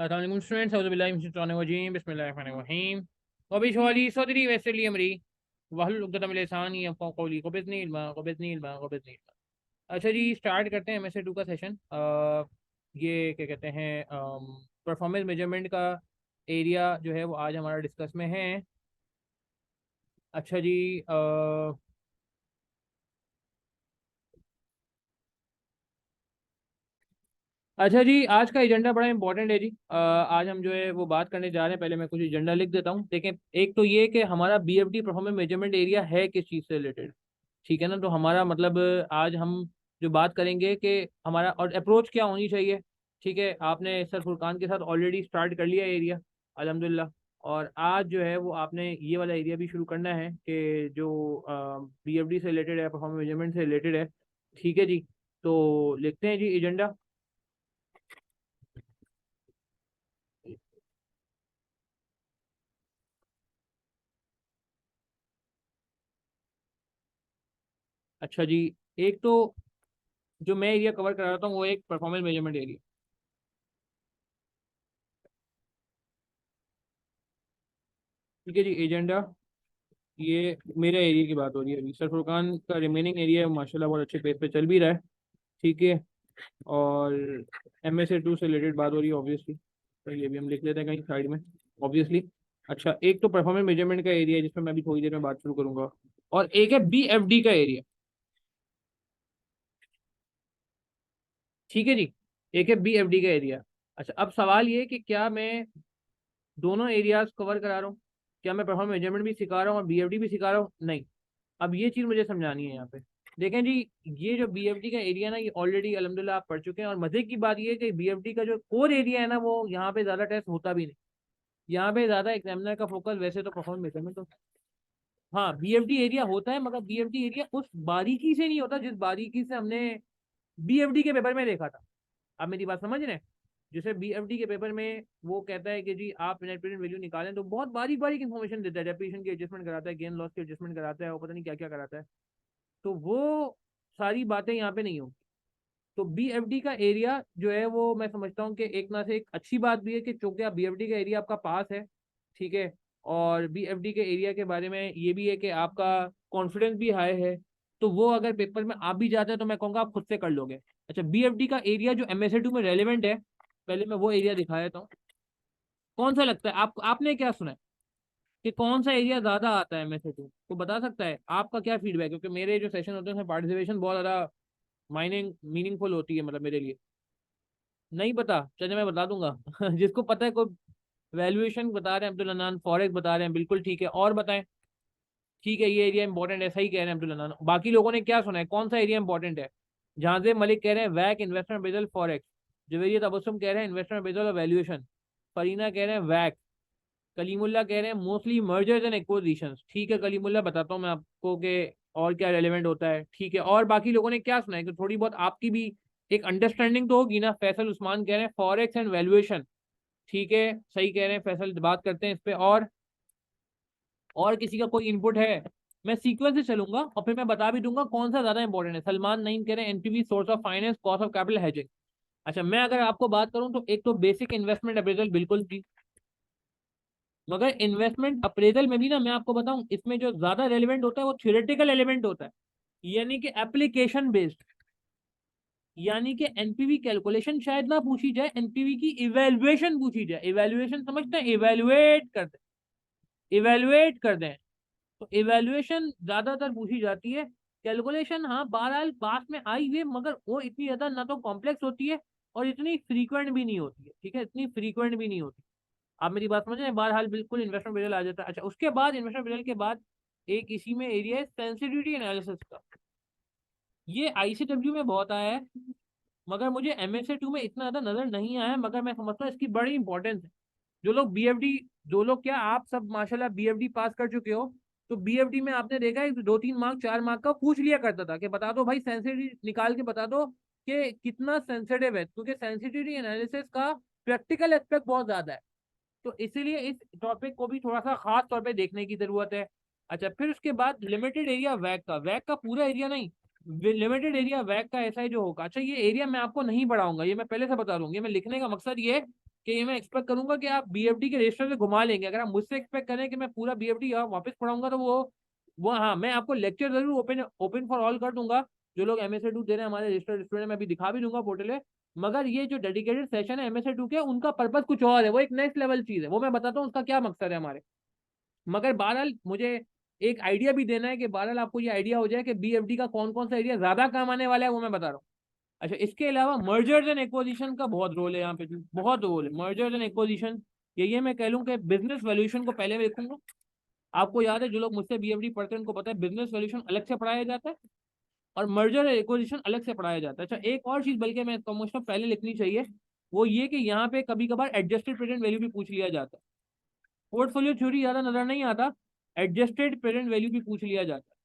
अस्सलाम स्टूडेंट्स औज़ुबिल्लाहि मिनश शैतानिर रजीम बिस्मिल्लाहिर्रहमानिर्रहीम वबिशवाली सदरी वयस्सिर ली अमरी वहलुल उक़दतम मिन लिसानी यफ़क़हू क़ौली क़ुबिज़नी इल्मा क़ुबिज़नी इल्मा क़ुबिज़नी इल्मा। अच्छा जी, स्टार्ट करते हैं एमएसए 2 का सेशन। ये क्या कहते हैं, परफॉर्मेंस मेजरमेंट का एरिया जो है वो आज हमारा डिस्कस में है। अच्छा जी, अच्छा जी, आज का एजेंडा बड़ा इंपॉर्टेंट है जी। आज हम जो है वो बात करने जा रहे हैं। पहले मैं कुछ एजेंडा लिख देता हूँ। देखें, एक तो ये कि हमारा बीएफडी परफॉर्मेंस मेजरमेंट एरिया है किस चीज़ से रिलेटेड, ठीक है ना। तो हमारा मतलब आज हम जो बात करेंगे कि हमारा और अप्रोच क्या होनी चाहिए। ठीक है, आपने सर फुरकान के साथ ऑलरेडी स्टार्ट कर लिया एरिया अल्हम्दुलिल्लाह। और आज जो है वो आपने ये वाला एरिया भी शुरू करना है कि जो बीएफडी से रिलेटेड है, परफॉर्मेंस मेजरमेंट से रिलेटेड है। ठीक है जी, तो लिखते हैं जी एजेंडा। अच्छा जी, एक तो जो मैं एरिया कवर करा रहा हूँ वो एक परफॉर्मेंस मेजरमेंट एरिया। ठीक है जी, एजेंडा ये मेरे एरिया की बात हो रही है अभी। सर फुरकान का रिमेनिंग एरिया माशाल्लाह बहुत अच्छे पेज पे चल भी रहा है। ठीक है, और MSA 2 से रिलेटेड बात हो रही है ऑब्वियसली, तो ये भी हम लिख लेते हैं कहीं साइड में ऑब्वियसली। अच्छा, एक तो परफॉर्मेंस मेजरमेंट का एरिया है जिसमें मैं अभी थोड़ी देर में बात शुरू करूंगा, और एक है BFD का एरिया। ठीक है जी, एक है BFD का एरिया। अच्छा, अब सवाल ये कि क्या मैं दोनों एरियाज कवर करा रहा हूँ, क्या मैं परफॉर्मेंस मेजरमेंट भी सिखा रहा हूँ और BFD भी सिखा रहा हूँ? नहीं। अब ये चीज़ मुझे समझानी है यहाँ पे। देखें जी, ये जो BFD का एरिया ना, ये ऑलरेडी अल्हम्दुलिल्लाह आप पढ़ चुके हैं। और मजे की बात ये है कि BFD का जो कोर एरिया है ना, वो यहाँ पे ज़्यादा टेस्ट होता भी नहीं। यहाँ पे ज़्यादा एग्जामिनर का फोकस वैसे तो परफॉर्मेंस मेजरमेंट तो, हाँ, BFD एरिया होता है, मगर BFD एरिया उस बारीकी से नहीं होता जिस बारीकी से हमने BFD के पेपर में देखा था। आप मेरी बात समझ रहे हैं? जैसे BFD के पेपर में वो कहता है कि जी आप नेट प्रेजेंट वैल्यू निकालें, तो बहुत बारीक बारीक इन्फॉर्मेशन देता है, डेप्रिसिएशन की एडजस्टमेंट कराता है, गेन लॉस की एडजस्टमेंट कराता है, और पता नहीं क्या क्या कराता है। तो वो सारी बातें यहाँ पे नहीं होंगी। तो BFD का एरिया जो है वो मैं समझता हूँ कि एक ना से एक अच्छी बात भी है कि चूंकि आप BFD का एरिया आपका पास है। ठीक है, और BFD के एरिया के बारे में ये भी है कि आपका कॉन्फिडेंस भी हाई है। तो वो अगर पेपर में आप भी जाते हैं तो मैं कहूँगा आप खुद से कर लोगे। अच्छा, BFD का एरिया जो MSA 2 में रेलिवेंट है, पहले मैं वो एरिया दिखा देता हूँ। कौन सा लगता है आपको, आपने क्या सुना है कि कौन सा एरिया ज्यादा आता है MSA 2? तो बता सकता है आपका क्या फीडबैक, क्योंकि मेरे जो सेशन होते हैं उसमें पार्टिसिपेशन बहुत ज्यादा मीनिंगफुल होती है, मतलब मेरे लिए। नहीं पता, चलिए मैं बता दूंगा जिसको पता है। कोई वैल्यूएशन बता रहे हैं अब्दुल अनान, फॉरेक्स बता रहे हैं, बिल्कुल ठीक है, और बताएं। ठीक है, ये एरिया इंपॉर्टेंट है, सही कह रहे हैं अब्दुल अनान। बाकी लोगों ने क्या सुना है, कौन सा एरिया इंपॉर्टेंट है? जहां से मलिक कह रहे हैं वैक, इन्वेस्टमेंट बेजल, फॉरेक्स। जवेरिया तबस्सुम कह रहे हैं इन्वेस्टमेंट बेजल और वैल्यूएशन। फरीना कह रहे हैं वैक। कलीमुल्ला कह रहे हैं मोस्टली मर्जर्स एंड एक्विजिशंस। ठीक है कलीमुल्ला, बताता हूँ मैं आपको कि और क्या रेलेवेंट होता है। ठीक है, और बाकी लोगों ने क्या सुना है कि थोड़ी बहुत आपकी भी एक अंडरस्टैंडिंग तो होगी ना। फैसल उस्मान कह रहे हैं फॉरेक्स एंड वैल्यूएशन। ठीक है, सही कह रहे हैं फैसल, बात करते हैं इस पे। और किसी का कोई इनपुट है? मैं सीक्वेंस से चलूंगा और फिर मैं बता भी दूंगा कौन सा ज्यादा इंपॉर्टेंट है। सलमान नईम कह रहे हैं NPV, source of finance, cost of capital, hedging. अच्छा, मैं अगर आपको बात करूं तो एक तो बेसिक इन्वेस्टमेंट अप्रेजल बिल्कुल भी, मगर इन्वेस्टमेंट अप्रेजल में भी ना मैं आपको बताऊं, इसमें जो ज्यादा रेलिवेंट होता है वो थ्योरेटिकल एलिमेंट होता है, यानी कि एप्लीकेशन बेस्ड। यानी कि एनपीवी कैलकुलेशन शायद ना पूछी जाए, एनपीवी की इवेल्युएशन पूछी जाए। इवेल्युएशन समझते हैं, इवेल्युएट कर दें। तो इवेल्युएशन ज्यादातर पूछी जाती है। कैलकुलेशन हाँ बहरहाल पास में आई हुई है, मगर वो इतनी ज्यादा ना तो कॉम्प्लेक्स होती है और इतनी फ्रीक्वेंट भी नहीं होती है। ठीक है, इतनी फ्रीक्वेंट भी नहीं होती। आप मेरी बात समझ रहे हैं? बहरहाल बिल्कुल इन्वेस्टमेंट बेजल आ जाता है। अच्छा, उसके बाद इन्वेस्टमेंट बेजल के बाद एक इसी में एरिया है सेंसिटिविटी एनालिसिस का। ये ICW में बहुत आया है, मगर मुझे MSA 2 में इतना ज्यादा नजर नहीं आया है, मगर मैं समझता हूँ इसकी बड़ी इंपॉर्टेंस है। जो लोग BFD, जो लोग क्या आप सब माशाल्लाह BFD पास कर चुके हो, तो BFD में आपने देखा है 2-3 मार्क 4 मार्क का पूछ लिया करता था कि बता दो भाई, सेंसिटिविटी निकाल के बता दो कि कितना सेंसिटिव है, क्योंकि सेंसिटिविटी एनालिसिस का प्रैक्टिकल एस्पेक्ट बहुत ज्यादा है। तो इसीलिए इस टॉपिक को भी थोड़ा सा खास तौर पे देखने की जरूरत है। अच्छा, फिर उसके बाद लिमिटेड एरिया वैक का, वैक का पूरा एरिया नहीं, लिमिटेड एरिया वैक का ऐसा ही जो होगा। अच्छा, ये एरिया मैं आपको नहीं बढ़ाऊंगा, ये मैं पहले से बता दूंगी। मैं लिखने का मकसद ये है कि ये मैं एक्सपेक्ट करूंगा कि आप बीएफडी के रजिस्टर से घुमा लेंगे। अगर आप मुझसे एक्सपेक्ट करें कि मैं पूरा बीएफडी वापस पढ़ाऊंगा तो वो हाँ, मैं आपको लेक्चर जरूर ओपन ओपन फॉर ऑल कर दूंगा। जो लोग MSA 2 दे रहे हैं हमारे रजिस्टर्ड स्टूडेंट, मैं अभी दिखा भी दूंगा पोर्टल पे। मगर ये जो डेडिकेटेड सेशन है MSA 2 के, उनका पर्पस कुछ और है, वो एक नेक्स्ट लेवल चीज है, वो मैं बताता हूँ उसका क्या मकसद है हमारे। मगर बहरहाल मुझे एक आइडिया भी देना है कि बहरहाल आपको ये आइडिया हो जाए कि बीएफडी का कौन कौन सा एरिया ज्यादा काम आने वाला है, वो मैं बता रहा हूँ। अच्छा, इसके अलावा मर्जर्स एंड एक्विजिशन का बहुत रोल है यहाँ पे जी, बहुत रोल है मर्जर्स एंड एक्विजिशन। ये मैं कह लूँ कि बिजनेस वैल्यूएशन को पहले मैं देखूंगा। आपको याद है, जो लोग मुझसे बीएफडी पढ़ते हैं उनको पता है बिजनेस वैल्यूएशन अलग से पढ़ाया जाता है और मर्जर एंड एक्विजिशन अलग से पढ़ाया जाता है। अच्छा, एक और चीज बल्कि मैं समझता हूँ पहले लिखनी चाहिए, वो ये कि यहाँ पे कभी कभार एडजस्टेड प्रेजेंट वैल्यू भी पूछ लिया जाता है। पोर्टफोलियो थ्योरी ज्यादा नजर नहीं आता, एडजस्टेड प्रेजेंट वैल्यू भी पूछ लिया जाता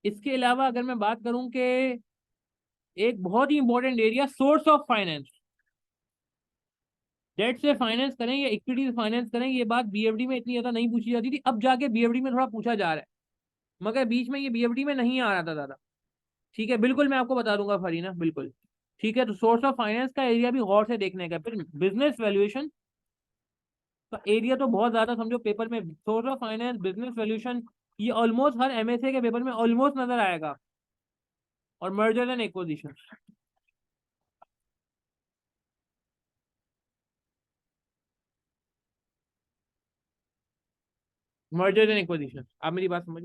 है। इसके अलावा अगर मैं बात करूं कि एक बहुत ही important area source of finance, debt से फाइनेंस करें या इक्विटी से फाइनेंस करें, ये बात बीएफडी में इतनी ज्यादा नहीं पूछी जाती थी, अब जाके बीएफडी में थोड़ा पूछा जा रहा है। मगर बीच में ये बीएफडी में नहीं आ रहा था ज्यादा। ठीक है, बिल्कुल मैं आपको बता दूंगा फरीना, बिल्कुल। ठीक है, तो सोर्स ऑफ फाइनेंस का एरिया भी गौर से देखने का। फिर बिजनेस वैल्यूएशन का एरिया तो बहुत ज्यादा समझो पेपर में, source of finance, business valuation, ये ऑलमोस्ट हर MSA के पेपर में ऑलमोस्ट नजर आएगा। और merger and acquisition, merger and acquisition, आप मेरी बात समझ।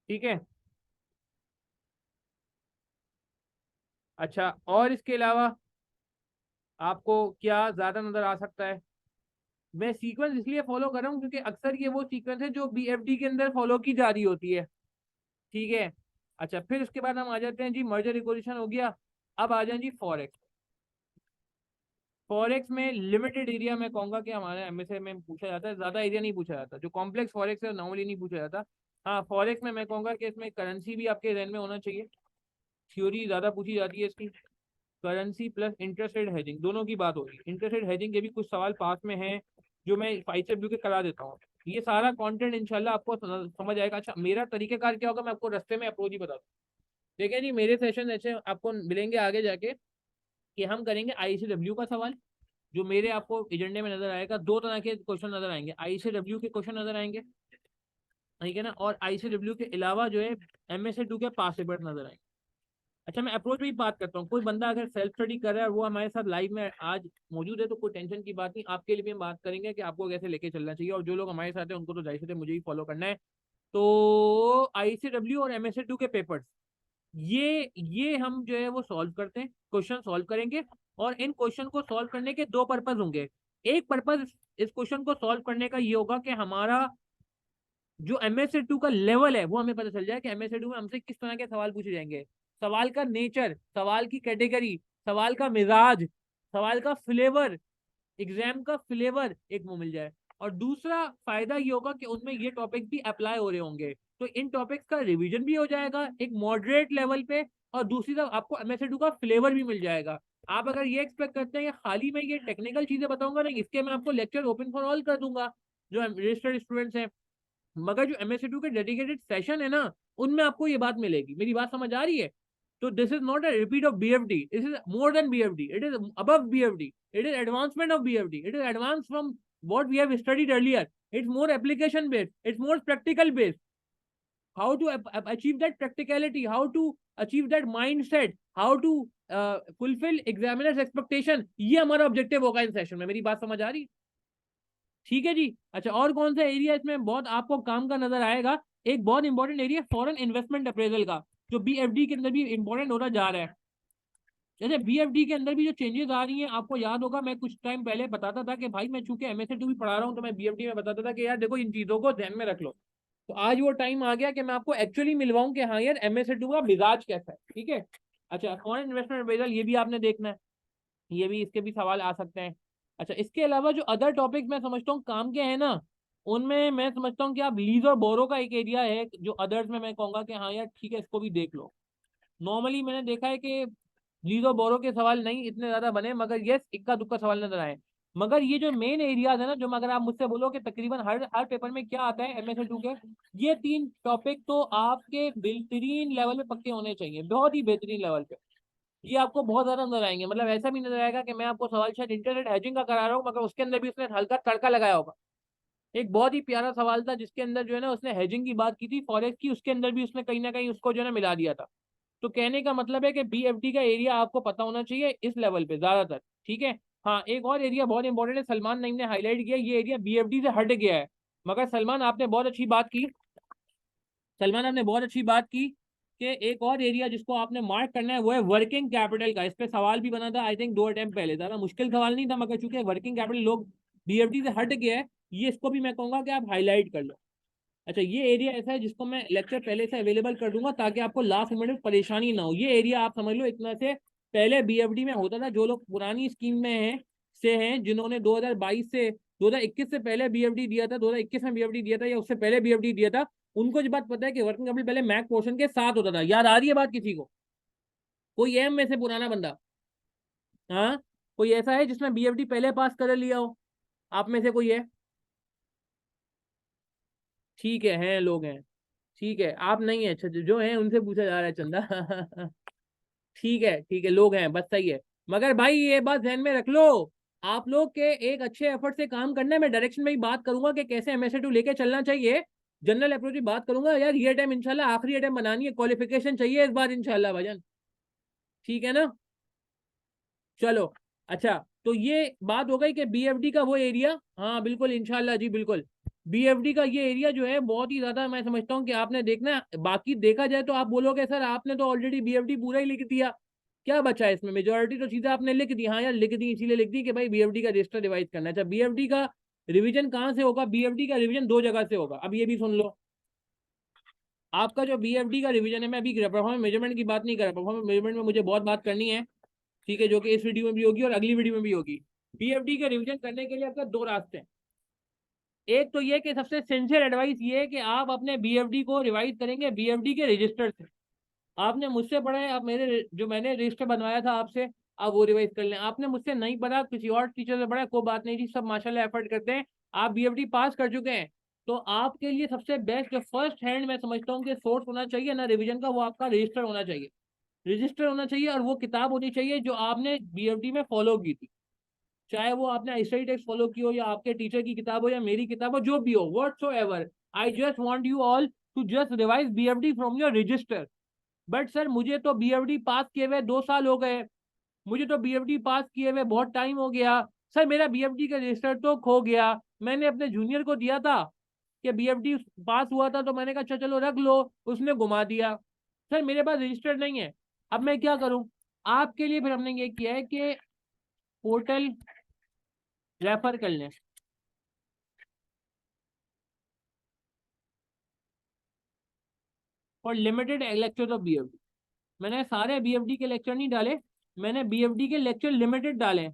ठीक है। अच्छा, और इसके अलावा आपको क्या ज्यादा नजर आ सकता है? मैं सीक्वेंस इसलिए फॉलो कर रहा हूँ क्योंकि अक्सर ये वो सीक्वेंस है जो बीएफडी के अंदर फॉलो की जा रही होती है। ठीक है। अच्छा, फिर उसके बाद हम आ जाते हैं जी, मर्जर इक्विजिशन हो गया। अब आ जाए जी फॉरेक्स। फॉरेक्स में लिमिटेड एरिया मैं कहूंगा कि हमारे MSA में पूछा जाता है, ज्यादा एरिया नहीं पूछा जाता। जो कॉम्प्लेक्स फॉरेक्स है नॉर्मली नहीं पूछा जाता। हाँ, फॉरेक्स में मैं कहूंगा कि इसमें करेंसी भी आपके जहन में होना चाहिए। थ्योरी ज्यादा पूछी जाती है इसकी। Currency plus interest rate hedging, दोनों की बात होगी। इंटरेस्ट रेट हेजिंग के भी कुछ सवाल पास में हैं जो मैं 5 से के करा देता हूँ। ये सारा कंटेंट इंशाल्लाह आपको समझ आएगा। अच्छा, मेरा तरीकेकार क्या होगा, मैं आपको रास्ते में अप्रोच ही बता दूँ। देखिए जी, मेरे सेशन ऐसे आपको मिलेंगे आगे जाके कि हम करेंगे ICW का सवाल, जो मेरे आपको एजेंडे में नजर आएगा। दो तरह के क्वेश्चन नजर आएंगे, ICW के क्वेश्चन नजर आएंगे, ठीक है ना, और ICW के अलावा जो है MSA 2 के पास पेपर नजर आएंगे। अच्छा, मैं अप्रोच में ही बात करता हूँ। कोई बंदा अगर सेल्फ स्टडी कर रहा है और वो हमारे साथ लाइव में आज मौजूद है तो कोई टेंशन की बात नहीं, आपके लिए भी हम बात करेंगे कि आपको कैसे लेके चलना चाहिए। और जो लोग हमारे साथ हैं उनको तो जाहिर सी मुझे ही फॉलो करना है। तो ICW और MSA 2 के पेपर्स, ये हम जो है वो सॉल्व करते हैं, क्वेश्चन सॉल्व करेंगे। और इन क्वेश्चन को सॉल्व करने के दो पर्पज होंगे। एक पर्पज इस क्वेश्चन को सॉल्व करने का ये होगा कि हमारा जो MSA 2 का लेवल है वो हमें पता चल जाए कि MSA 2 में हमसे किस तरह के सवाल पूछे जाएंगे। सवाल का नेचर, सवाल की कैटेगरी, सवाल का मिजाज, सवाल का फ्लेवर, एग्जाम का फ्लेवर एक वो मिल जाए। और दूसरा फायदा ये होगा कि उनमें ये टॉपिक भी अप्लाई हो रहे होंगे, तो इन टॉपिक्स का रिवीजन भी हो जाएगा एक मॉडरेट लेवल पे। और दूसरी तरफ आपको MSA 2 का फ्लेवर भी मिल जाएगा। आप अगर ये एक्सपेक्ट करते हैं कि खाली मैं ये टेक्निकल चीजें बताऊंगा, नहीं, इसके मैं आपको लेक्चर ओपन फॉर ऑल कर दूंगा जो रजिस्टर्ड स्टूडेंट्स हैं। मगर जो MSA 2 के डेडिकेटेड सेशन है ना, उनमें आपको ये बात मिलेगी। मेरी बात समझ आ रही है? तो this is not a repeat of BFD, this is more than BFD, it is above BFD, it is advancement of BFD, it is advanced from what we have studied earlier. It's more application based, it's more practical based. How to achieve that practicality, how to achieve that mindset, how to fulfill examiner's expectation, ये हमारा objective होगा in session में। मेरी बात समझ आ रही? ठीक है जी। अच्छा, और कौन सा एरिया इसमें बहुत आपको काम का नजर आएगा? एक बहुत important area foreign investment appraisal का, जो BFD के अंदर भी इंपॉर्टेंट होता जा रहा है। जैसे BFD के अंदर भी जो चेंजेस आ रही हैं, आपको याद होगा मैं कुछ टाइम पहले बताता था कि भाई मैं चूंकि MSA 2 भी पढ़ा रहा हूँ तो मैं BFD में बताता था कि यार देखो इन चीजों को ध्यान में रख लो। तो आज वो टाइम आ गया कि मैं आपको एक्चुअली मिलवाऊं कि हाँ यार MSA 2 का मिजाज कैसा है। ठीक है। अच्छा, फॉरेन इन्वेस्टमेंट अप्रेजल ये भी आपने देखना है, ये भी, इसके भी सवाल आ सकते हैं। अच्छा, इसके अलावा जो अदर टॉपिक मैं समझता हूँ काम के हैं ना, उनमें मैं समझता हूँ कि आप लीज और बोरो का एक एरिया है जो अदर्स में मैं कहूंगा कि हाँ यार ठीक है, इसको भी देख लो। नॉर्मली मैंने देखा है कि लीज और बोरो के सवाल नहीं इतने ज्यादा बने, मगर यस इक्का दुक्का सवाल नजर आए। मगर ये जो मेन एरियाज है ना, जो अगर आप मुझसे बोलो कि तकरीबन हर हर पेपर में क्या आता है MSA 2 के, ये 3 टॉपिक तो आपके बेहतरीन लेवल पे पक्के होने चाहिए, बहुत ही बेहतरीन लेवल पे। ये आपको बहुत ज्यादा नजर आएंगे, मतलब ऐसा भी नजर आएगा कि मैं आपको सवाल शायद इंटरनेट हैजिंग का करा रहा हूँ, मगर उसके अंदर भी उसने हल्का तड़का लगाया होगा। एक बहुत ही प्यारा सवाल था जिसके अंदर जो है ना उसने हेजिंग की बात की थी फॉरेक्स की, उसके अंदर भी उसने कहीं ना कहीं उसको जो है ना मिला दिया था। तो कहने का मतलब है कि BFD का एरिया आपको पता होना चाहिए इस लेवल पे ज्यादातर, ठीक है। हाँ, एक और एरिया बहुत इंपॉर्टेंट है, सलमान नईम ने हाईलाइट किया, ये एरिया BFD से हट गया है। मगर सलमान आपने बहुत अच्छी बात की, सलमान आपने बहुत अच्छी बात की कि एक और एरिया जिसको आपने मार्क करना है वो है वर्किंग कैपिटल का। इस पे सवाल भी बना था आई थिंक 2 अटेम्प्ट पहले, ज्यादा मुश्किल सवाल नहीं था, मगर चूंकि वर्किंग कैपिटल लोग BFD से हट गया है, ये इसको भी मैं कहूंगा कि आप हाईलाइट कर लो। अच्छा, ये एरिया ऐसा है जिसको मैं लेक्चर पहले से अवेलेबल कर दूंगा ताकि आपको लास्ट मोमेंट में परेशानी ना हो। ये एरिया आप समझ लो इतना से पहले BFD में होता था, जो लोग पुरानी स्कीम में हैं से हैं, जिन्होंने 2022 से 2021 से पहले BFD दिया था, 2021 में BFD दिया था या उससे पहले BFD दिया था, उनको जो बात पता है कि वर्किंग कैपिटल पहले मैक पोर्शन के साथ होता था। याद आ रही है बात किसी को? कोई है में से पुराना बंदा? हाँ, कोई ऐसा है जिसने BFD पहले पास कर लिया हो आप में से? कोई है? ठीक है, हैं लोग हैं। ठीक है, आप नहीं है, अच्छा जो है उनसे पूछा जा रहा है चंदा। ठीक है लोग हैं, बस सही है। मगर भाई ये बात ध्यान में रख लो, आप लोग के एक अच्छे एफर्ट से काम करना है। मैं डायरेक्शन में ही बात करूंगा कि कैसे MSA 2 लेके चलना चाहिए, जनरल अप्रोच की बात करूंगा यार। ये टाइम इंशाल्लाह आखिरी टाइम बनानी है, क्वालिफिकेशन चाहिए इस बार इंशाल्लाह भाईजान, ठीक है ना? चलो, अच्छा, तो ये बात हो गई कि BFD का वो एरिया, हाँ बिल्कुल इंशाल्लाह जी बिल्कुल। BFD का ये एरिया जो है बहुत ही ज्यादा मैं समझता हूँ कि आपने देखना है। बाकी देखा जाए तो आप बोलोगे सर आपने तो ऑलरेडी BFD पूरा ही लिख दिया, क्या बचा है इसमें? मेजोरिटी तो चीजें आपने लिख दी। हाँ यार लिख दी, इसीलिए लिख दी कि भाई BFD का रजिस्टर रिवाइज करना है। अच्छा, BFD का रिवीजन कहाँ से होगा? BFD का रिवीजन 2 जगह से होगा, अब ये भी सुन लो। आपका जो BFD का रिवीजन है, मैं अभी परफॉर्मेंस मेजरमेंट की बात नहीं कर रहा, परफॉर्मेंस मेजरमेंट में मुझे बहुत बात करनी है, ठीक है, जो कि इस वीडियो में भी होगी और अगली वीडियो में भी होगी। BFD के रिवीजन करने के लिए आपका 2 रास्ते हैं। एक तो ये कि सबसे सिंसियर एडवाइस ये है कि आप अपने BFD को रिवाइज करेंगे BFD के रजिस्टर से। आपने मुझसे पढ़ा है, आप मेरे जो मैंने रजिस्टर बनवाया था आपसे, आप वो रिवाइज कर लें। आपने मुझसे नहीं पढ़ा, किसी और टीचर से पढ़ा, कोई बात नहीं थी, सब माशाल्लाह एफर्ट करते हैं, आप BFD पास कर चुके हैं। तो आपके लिए सबसे बेस्ट जो फर्स्ट हैंड मैं समझता हूँ कि सोर्स होना चाहिए ना रिवीजन का, वो आपका रजिस्टर होना चाहिए। रजिस्टर होना चाहिए और वो किताब होनी चाहिए जो आपने BFD में फॉलो की थी, चाहे वो आपने स्टडी टेक्स्ट फॉलो की हो या आपके टीचर की किताब हो या मेरी किताब हो, जो भी हो, whatsoever. I just want you all to just revise BFD from your register. But sir मुझे तो BFD पास किए हुए 2 साल हो गए, मुझे तो BFD पास किए हुए बहुत टाइम हो गया, सर मेरा BFD का रजिस्टर तो खो गया, मैंने अपने जूनियर को दिया था कि BFD पास हुआ था, तो मैंने कहा अच्छा चलो रख लो, उसने घुमा दिया, सर मेरे पास रजिस्टर नहीं है, अब मैं क्या करूं? आपके लिए फिर हमने ये किया है कि पोर्टल रेफर कर लें। और लिमिटेड लेक्चर ऑफ BFD, मैंने सारे BFD के लेक्चर नहीं डाले, मैंने BFD के लेक्चर लिमिटेड डाले।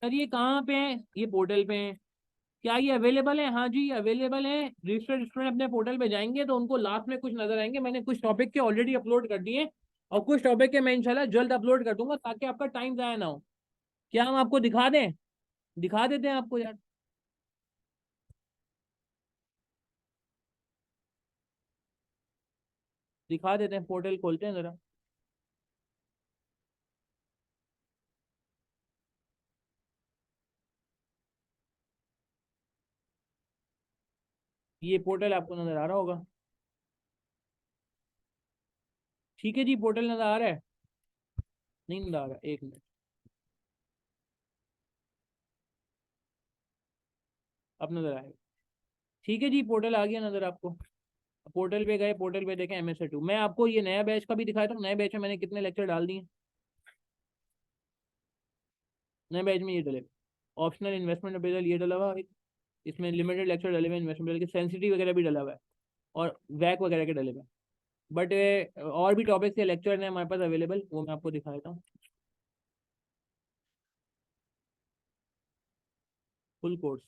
सर ये कहाँ पे है? ये पोर्टल पे है। क्या ये अवेलेबल है? हाँ जी अवेलेबल है। रजिस्टर्ड स्टूडेंट अपने पोर्टल पे जाएंगे तो उनको लास्ट में कुछ नजर आएंगे, मैंने कुछ टॉपिक के ऑलरेडी अपलोड कर दिए और कुछ टॉपिक के मैं इंशाल्लाह जल्द अपलोड कर दूंगा ताकि आपका टाइम जाया ना हो। क्या हम आपको दिखा दें? दिखा देते हैं आपको यार, दिखा देते हैं, पोर्टल खोलते हैं जरा। ये पोर्टल आपको नजर आ रहा होगा, ठीक है जी, पोर्टल नजर आ रहा है? नहीं नजर आ रहा, एक मिनट, अब नजर आएगा। ठीक है जी, पोर्टल आ गया नजर आपको। पोर्टल पे गए, पोर्टल पे देखें MSA 2। मैं आपको ये नया बैच का भी दिखाया था, नए बैच में मैंने कितने लेक्चर डाल दिए। नए बैच में ये डले, ऑप्शनल इन्वेस्टमेंट अप्रेजल ये डला हुआ है, इसमें लिमिटेड लेक्चर डले हुए हैं, इन्वेस्टमेंट के सेंसिटिव वगैरह भी डला हुआ है और वैक वगैरह के डले हुए हैं। बट और भी टॉपिक्स के लेक्चर हैं हमारे पास अवेलेबल, वो मैं आपको दिखा देता हूँ। फुल कोर्स,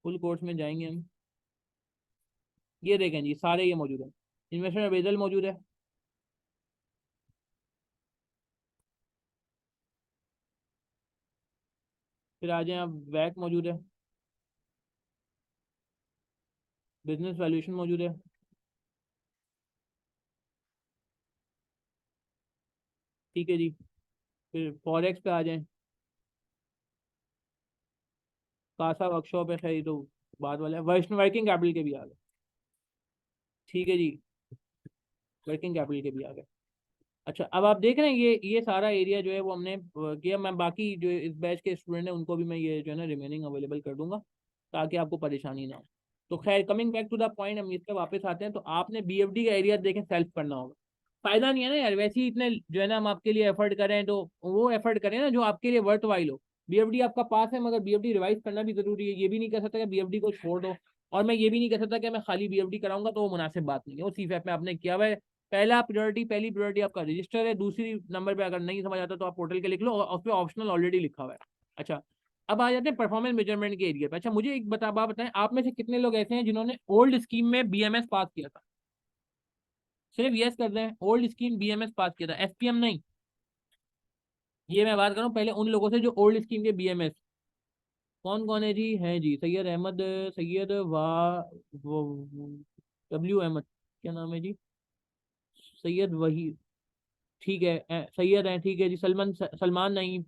फुल कोर्स में जाएंगे हम, ये देखें जी सारे ये मौजूद है, इन्वेस्टमेंट अप्रेजल मौजूद है, फिर आ जाए आप, वैक मौजूद है, बिजनेस वैल्यूएशन मौजूद है। ठीक है जी। फिर फॉरेक्स पे आ जाएं, कासा वर्कशॉप है, खैर तो बाद वाला है। वैष्णव वर्किंग कैपिटल के भी आ गए। ठीक है जी, वर्किंग कैपिटल के भी आ गए। अच्छा, अब आप देख रहे हैं ये सारा एरिया जो है वो हमने किया। मैं बाकी जो इस बैच के स्टूडेंट हैं उनको भी मैं ये जो है ना रिमेनिंग अवेलेबल कर दूंगा, ताकि आपको परेशानी ना हो। तो खैर, coming back to the point, हम इस पर वापस आते हैं। तो आपने बीएफडी का एरिया देखें, सेल्फ करना होगा। फायदा नहीं है ना यार, वैसे ही इतने जो है ना हम आपके लिए एफर्ट करें, तो वो एफर्ट करें ना जो आपके लिए वर्थ वाइल हो। बीएफडी आपका पास है, मगर बीएफडी रिवाइज करना भी जरूरी है। ये भी नहीं कह सकता कि बीएफडी को छोड़ दो, और मैं ये भी नहीं कह सकता कि मैं खाली बीएफडी कराऊंगा, तो वो मुनासिब बात नहीं है। वो सीफैप में आपने किया हुआ है। पहली प्रायोरिटी आपका रजिस्टर है, दूसरी नंबर पे अगर नहीं समझ आता तो आप पोर्टल के लिख लो, और उस पर ऑप्शनल ऑलरेडी लिखा हुआ है। अच्छा, अब आ जाते हैं परफॉर्मेंस मेजरमेंट के एरिया पे। अच्छा, मुझे एक बात बताएं, आप में से कितने लोग ऐसे हैं जिन्होंने ओल्ड स्कीम में बीएमएस पास किया था? सिर्फ यस कर दें, ओल्ड स्कीम बीएमएस पास किया था, एसपीएम नहीं। ये मैं बात कर रहा हूँ पहले उन लोगों से जो ओल्ड स्कीम के बीएमएस। कौन कौन है जी? हैं जी, सैयद अहमद, सैयद डब्ल्यू अहमद, क्या नाम है जी? सैयद वही, ठीक है, सैयद हैं, ठीक है जी। सलमान नईम,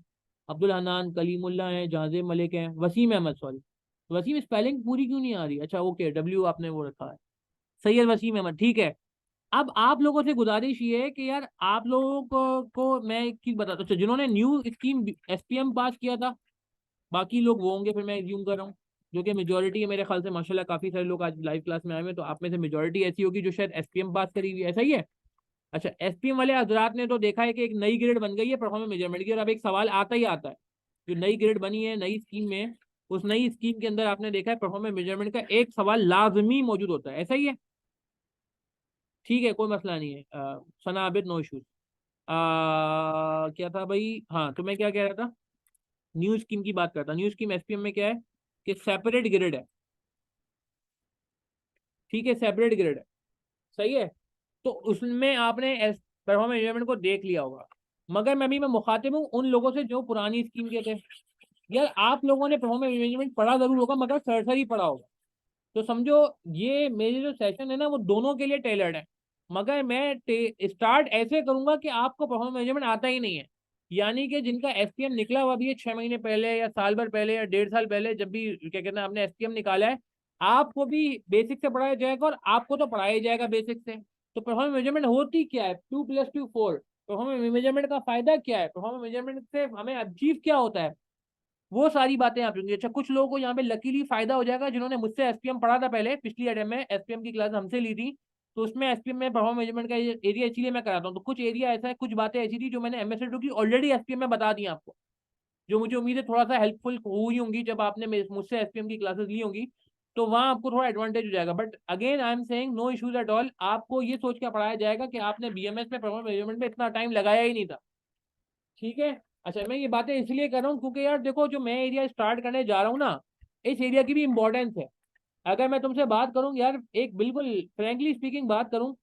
अब्दुल हनान, कलीमुल्ला हैं, जहाजिर मलिक हैं, वसीम अहमद, सॉरी। वसीम स्पेलिंग पूरी क्यों नहीं आ रही? अच्छा ओके, डब्ल्यू आपने वो रखा है। सैयद वसीम अहमद, ठीक है। अब आप लोगों से गुजारिश ये है कि यार आप लोगों को मैं एक चीज बताता हूँ। अच्छा, जिन्होंने न्यू स्कीम एसपीएम पास किया था, बाकी लोग वो होंगे, फिर मैं एज्यूम कर रहा हूँ, जो कि मेजोरिटी है मेरे ख्याल से, माशाल्लाह काफी सारे लोग आज लाइव क्लास में आए हुए हैं, तो आप में से मेजोरिटी ऐसी होगी जो शायद एसपीएम पास करी हुई है, ऐसा ही है? अच्छा, एसपीएम वाले हजरात ने तो देखा है कि एक नई ग्रेड बन गई है परफॉर्मेंस मेजरमेंट की, और अब एक सवाल आता ही आता है। जो नई ग्रेड बनी है नई स्कीम में, उस नई स्कीम के अंदर आपने देखा है परफॉर्मेंस मेजरमेंट का एक सवाल लाजमी मौजूद होता है, ऐसा ही है? ठीक है, कोई मसला नहीं है। सना आबिद, नो इशूज। क्या था भाई? हाँ, तो मैं क्या कह रहा था, न्यू स्कीम की बात करता। न्यू स्कीम एसपीएम में क्या है कि सेपरेट ग्रेड है। ठीक है, सेपरेट ग्रेड है, सही है। तो उसमें आपने परफॉर्मेंस मेजरमेंट को देख लिया होगा, मगर मैं मुखातिब हूँ उन लोगों से जो पुरानी स्कीम के थे। यार आप लोगों ने परफॉर्मेंस मैनेजमेंट पढ़ा जरूर होगा, मगर सरसरी पढ़ा होगा। तो समझो, ये मेरे जो सेशन है ना वो दोनों के लिए टेलर्ड है। मगर मैं स्टार्ट ऐसे करूंगा कि आपको परफॉर्मेंस मैनेजमेंट आता ही नहीं है, यानी कि जिनका एसपीएम निकला हुआ भी है 6 महीने पहले या साल भर पहले या 1.5 साल पहले, जब भी क्या कहते हैं आपने एसपीएम निकाला है, आपको भी बेसिक से पढ़ाया जाएगा, और आपको तो पढ़ाया जाएगा बेसिक से। तो परफॉर्मेंस मेजरमेंट होती क्या है? 2+2 4। परफॉर्मेंस मेजरमेंट का फायदा क्या है? परफॉर्मेंस मेजरमेंट से हमें अचीव क्या होता है? वो सारी बातें आप होंगी। अच्छा, कुछ लोगों को यहाँ पे लकीली फायदा हो जाएगा जिन्होंने मुझसे एसपीएम पढ़ा था पहले, पिछली अटेम्प में एसपीएम की क्लास हमसे ली थी। तो उसमें एसपीएम में परफॉर्मेंस मैनेजमेंट का एरिया इसीलिए मैं कराता हूँ। तो कुछ एरिया ऐसा है, कुछ बातें ऐसी थी जो मैंने एमएसए2 की ऑलरेडी एसपीएम में बता दी आपको, जो मुझे उम्मीद है थोड़ा सा हेल्पफुल हुई होंगी जब आपने मुझसे एसपीएम की क्लासेस ली होंगी। तो वहाँ आपको थोड़ा एडवांटेज हो जाएगा। But again I am saying no issues at all, आपको ये सोच के पढ़ाया जाएगा कि आपने बीएमएस में परफॉर्मेंस मैनेजमेंट में इतना टाइम लगाया ही नहीं था। ठीक है। अच्छा, मैं ये बातें इसलिए कर रहा हूँ क्योंकि यार देखो, जो मैं एरिया स्टार्ट करने जा रहा हूँ ना, इस एरिया की भी इंपॉर्टेंस है। अगर मैं तुमसे बात करूँ यार, एक बिल्कुल फ्रेंकली स्पीकिंग बात करूँ,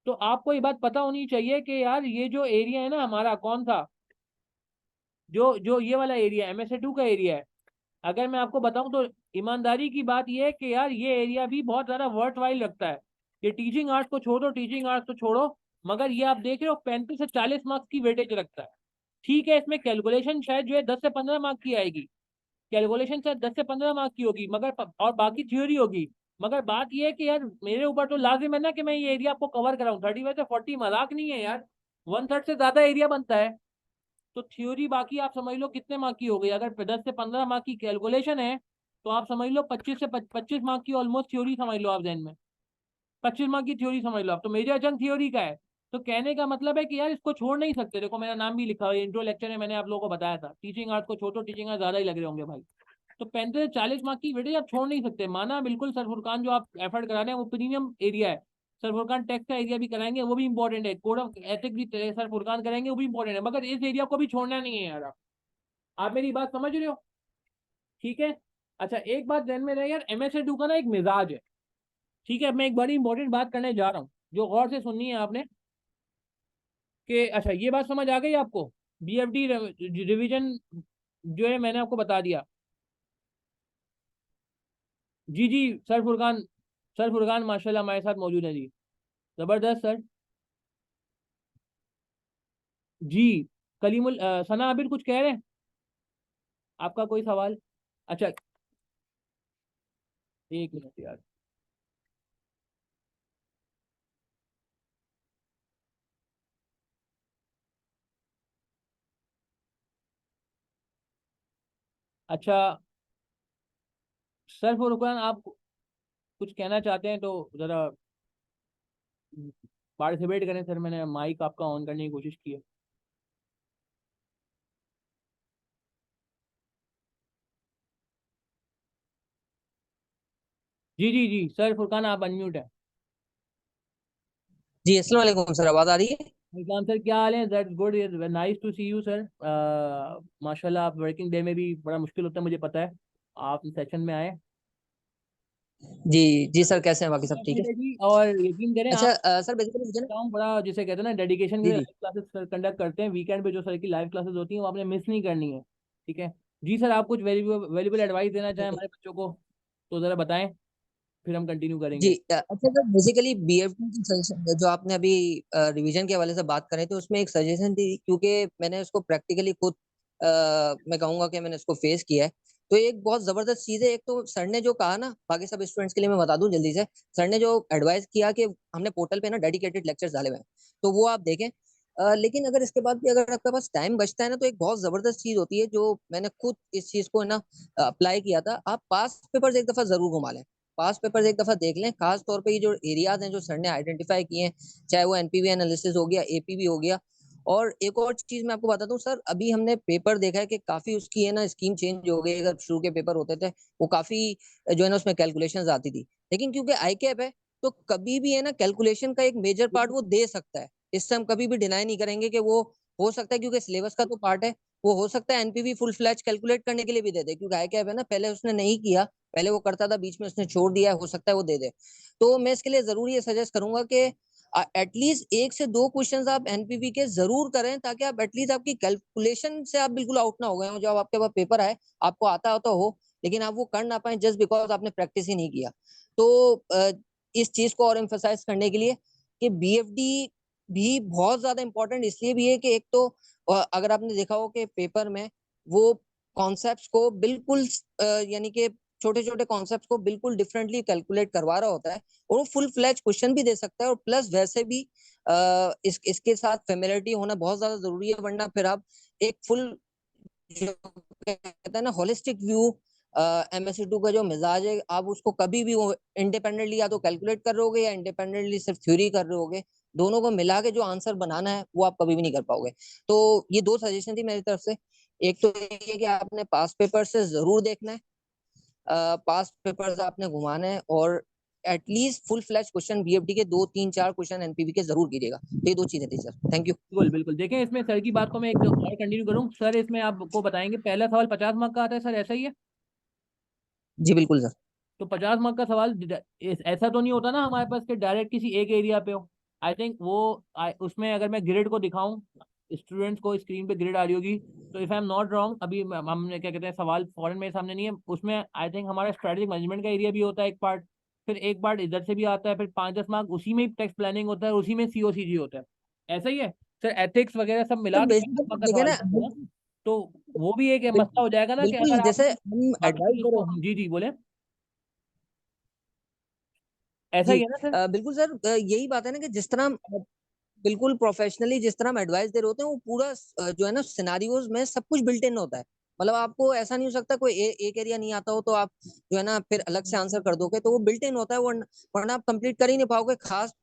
तो आपको ये बात पता होनी चाहिए कि यार ये जो एरिया है ना हमारा, कौन सा, जो जो ये वाला एरिया एमएसए2 का एरिया है, अगर मैं आपको बताऊं तो ईमानदारी की बात यह है कि यार ये एरिया भी बहुत ज्यादा वर्थ वाइल रखता है। ये टीचिंग आर्ट्स को छोड़ो, टीचिंग आर्ट्स को छोड़ो, मगर ये आप देख रहे हो 35 से 40 मार्क्स की वेटेज रखता है। ठीक है, इसमें कैलकुलेशन शायद जो है 10 से 15 मार्क की आएगी, कैलकुलेशन शायद 10 से 15 मार्क की होगी, मगर और बाकी थ्योरी होगी। मगर बात यह है कि यार मेरे ऊपर तो लाजिम है ना कि मैं ये एरिया आपको कवर कराऊं। 35 से 40 मजाक नहीं है यार, 1/3 से ज्यादा एरिया बनता है। तो थ्योरी बाकी आप समझ लो कितने मार्क की हो गई, अगर 10 से 15 मार्क की कैलकुलेशन है, तो आप समझ लो 25 से 25 मार्क की ऑलमोस्ट थ्योरी समझ लो आप जहन में। 25 मार्क की थ्योरी समझ लो आप, तो मेजर चंक थ्योरी का है। तो कहने का मतलब है कि यार इसको छोड़ नहीं सकते। देखो मेरा नाम भी लिखा हुआ है, इंट्रो लेक्चर में मैंने आप लोगों को बताया था, टीचिंग आर्ट्स को छोड़ो, टीचिंग आर्ट्स ज्यादा ही लग रहे होंगे भाई। तो 35 से 40 मार्क की बेटे आप छोड़ नहीं सकते, माना बिल्कुल। सर फुरकान जो आप एफर्ट करा रहे हैं वो प्रीमियम एरिया है। सर फुरकान टैक्स का एरिया भी कराएंगे, वो भी इंपॉर्टेंट है। कोड ऑफ एथिक भी सर फुरकान करेंगे, वो भी इंपॉर्टेंट है। मगर इस एरिया को भी छोड़ना नहीं है यार। आप मेरी बात समझ रहे हो? ठीक है। अच्छा, एक बात ध्यान में रहे यार, एमएसए2 का ना एक मिजाज है। ठीक है, मैं एक बड़ी इंपॉर्टेंट बात करने जा रहा हूँ, जो गौर से सुननी है आपने। कि अच्छा, ये बात समझ आ गई आपको? बीएफडी रिवीजन जो है मैंने आपको बता दिया। जी जी। सर फुरकान, सर फुरकान माशाल्लाह हमारे साथ मौजूद है जी। जबरदस्त सर। जी। कलीमुल सना आबिद कुछ कह रहे हैं? आपका कोई सवाल? अच्छा, एक मिनट यार। अच्छा, सर फुरकान आप कुछ कहना चाहते हैं तो जरा पार्टिसिपेट करें सर, मैंने माइक आपका ऑन करने की कोशिश की है। जी जी जी, सर फुरकान आप अनम्यूट है। जी अस्सलाम वालेकुम सर, आवाज आ रही है? इस्लाम सर, क्या हाल है? That's good, nice to see you sir. माशाल्लाह, आप वर्किंग डे में भी बड़ा मुश्किल होता है मुझे पता है, आप सेशन में आए। जी जी सर, कैसे हैं? बाकी सब ठीक है? जी, और यकीन करें अच्छा आप, सर बेसिकली मुझे ना। बताऊं, बड़ा जिसे कहते हैं ना डेडिकेशन के जी लिए जी लाइव क्लासेस सर कंडक्ट करते हैं वीकेंड पे, जो सर की लाइव क्लासेस होती हैं वो आपने मिस नहीं करनी है। ठीक है। जी सर, आप कुछ वैल्यूबल एडवाइस देना चाहें हमारे बच्चों को तो ज़रा बताएं, फिर हम कंटिन्यू जी। करेंगे। अच्छा सर, बेसिकली बीएफटी की सजेशन जो आपने अभी रिवीजन के हवाले से बात करें तो उसमें एक सजेशन थी, क्योंकि मैंने उसको प्रैक्टिकली खुद मैं कहूंगा कि मैंने उसको फेस किया है। तो एक बहुत जबरदस्त चीज है। एक तो सर ने जो कहा ना, बाकी सब स्टूडेंट्स के लिए मैं बता दूं जल्दी से। सर ने जो एडवाइस किया कि हमने पोर्टल पे ना डेडिकेटेड लेक्चर्स डाले हुए हैं, तो वो आप देखें। लेकिन अगर इसके बाद भी अगर आपके पास टाइम बचता है ना, तो एक बहुत जबरदस्त चीज होती है जो मैंने खुद इस चीज को है ना अप्लाई किया था। आप पास पेपर्स एक दफा जरूर घुमा लें। पास पेपर्स एक दफा देख लें, खास तौर पे ये जो एरियाज हैं जो सर ने आइडेंटिफाई किए हैं, चाहे वो एनपीवी एनालिसिस हो गया, एपीवी हो गया। और एक और चीज मैं आपको बताता हूँ सर, अभी हमने पेपर देखा है कि काफी उसकी है ना स्कीम चेंज हो गई। अगर शुरू के पेपर होते थे वो काफी जो है ना उसमें कैलकुलेशंस आती थी, लेकिन क्योंकि आई कैप है तो कभी भी है ना कैलकुलेशन का एक मेजर पार्ट वो दे सकता है। इससे हम कभी भी डिनाई नहीं करेंगे कि वो हो सकता है, क्योंकि सिलेबस का तो पार्ट है। वो हो सकता है एनपीवी फुल फ्लैज कैलकुलेट करने के लिए भी दे दे, क्योंकि आई कैप है ना, पहले उसने नहीं किया। पहले वो करता था, बीच में उसने छोड़ दिया, हो सकता है वो दे दे। तो मैं इसके लिए जरूर ये सजेस्ट करूंगा कि एटलीस्ट एक से दो क्वेश्चंस आप एनपीवी के जरूर करें, ताकि आप एटलीस्ट आपकी कैलकुलेशन से आप बिल्कुल आउट ना हो गए हो। जब आपके पास पेपर आए, आपको आता होता हो, लेकिन आप वो कर ना पाए जस्ट बिकॉज आपने प्रैक्टिस ही नहीं किया। तो इस चीज को और एम्फोसाइज करने के लिए कि बीएफडी भी बहुत ज्यादा इंपॉर्टेंट इसलिए भी है कि एक तो अगर आपने देखा हो कि पेपर में वो कॉन्सेप्ट्स को बिल्कुल यानी कि छोटे छोटे कॉन्सेप्ट्स को बिल्कुल डिफरेंटली कैलकुलेट करवा रहा होता है, और वो फुल फ्लैज क्वेश्चन भी दे सकता है। और प्लस वैसे भी इसके साथ फेमिलियरिटी होना बहुत ज्यादा जरूरी है, वरना फिर आप एक फुल जो कहते हैं ना होलिस्टिक व्यू एमएससी 2 का जो मिजाज है, आप उसको कभी भी वो इंडिपेंडेंटली या तो कैलकुलेट कर रहे होगे या इंडिपेंडेंटली सिर्फ थ्योरी कर रहे होगे, दोनों को मिला के जो आंसर बनाना है वो आप कभी भी नहीं कर पाओगे। तो ये दो सजेशन थी मेरी तरफ से। एक तो ये कि आपने पास पेपर से जरूर देखना है, पास पेपर्स आपने घुमाना है, और at least full flash question BFD के दो तीन चार क्वेश्चन एनपीवी के जरूर कीजिएगा। तो ये दो चीजें थी सर, थैंक यू। बिल्कुल बिल्कुल, देखें इसमें सर की बात को मैं एक और कंटिन्यू करूं सर, इसमें आपको बताएंगे पहला सवाल 50 मार्क का आता है सर, ऐसा ही है? जी बिल्कुल सर। तो 50 मार्क का सवाल ऐसा तो नहीं होता ना हमारे पास कि डायरेक्ट किसी एक एरिया पे हो। आई थिंक वो उसमें अगर मैं ग्रिड को दिखाऊं, स्टूडेंट्स को स्क्रीन पे ग्रिड आ रही होगी, तो if I am not wrong, अभी हमने क्या कहते हैं, सवाल फॉरन मेरे सामने नहीं है, उसमें आई थिंक हमारा स्ट्रेटेजिक मैनेजमेंट का एरिया भी होता है एक पार्ट, फिर एक पार्ट इधर से भी आता है, फिर 5-10 मार्क उसी में टेक्स्ट प्लानिंग होता है, उसी में सीओसीजी होता है। ऐसा ही है सर? एथिक्स वगैरह सब सर मिला के बेसिकली 50 मार्क का देखे सवाल ना, बनता है ना? तो वो भी एक मसला हो जाएगा ना कि बिल्कुल अगर जैसे आपने हम बाकी एडवाइस चीज दे उसको, रहे हैं। जी जी बोले, ऐसा जी ही है ना सर? बिल्कुल सर, यही बात है ना कि जिस तरह बिल्कुल प्रोफेशनली जिस तरह हम एडवाइस दे रहे होते हैं, वो पूरा जो है ना सिनारियोज में सब कुछ बिल्ट इन होता है। मतलब आपको ऐसा नहीं हो सकता कोई एक एरिया नहीं आता हो तो आप जो है ना फिर अलग से आंसर कर दोगे, तो वो बिल्ट इन होता है, वरना आप कंप्लीट कर ही नहीं पाओगे। खास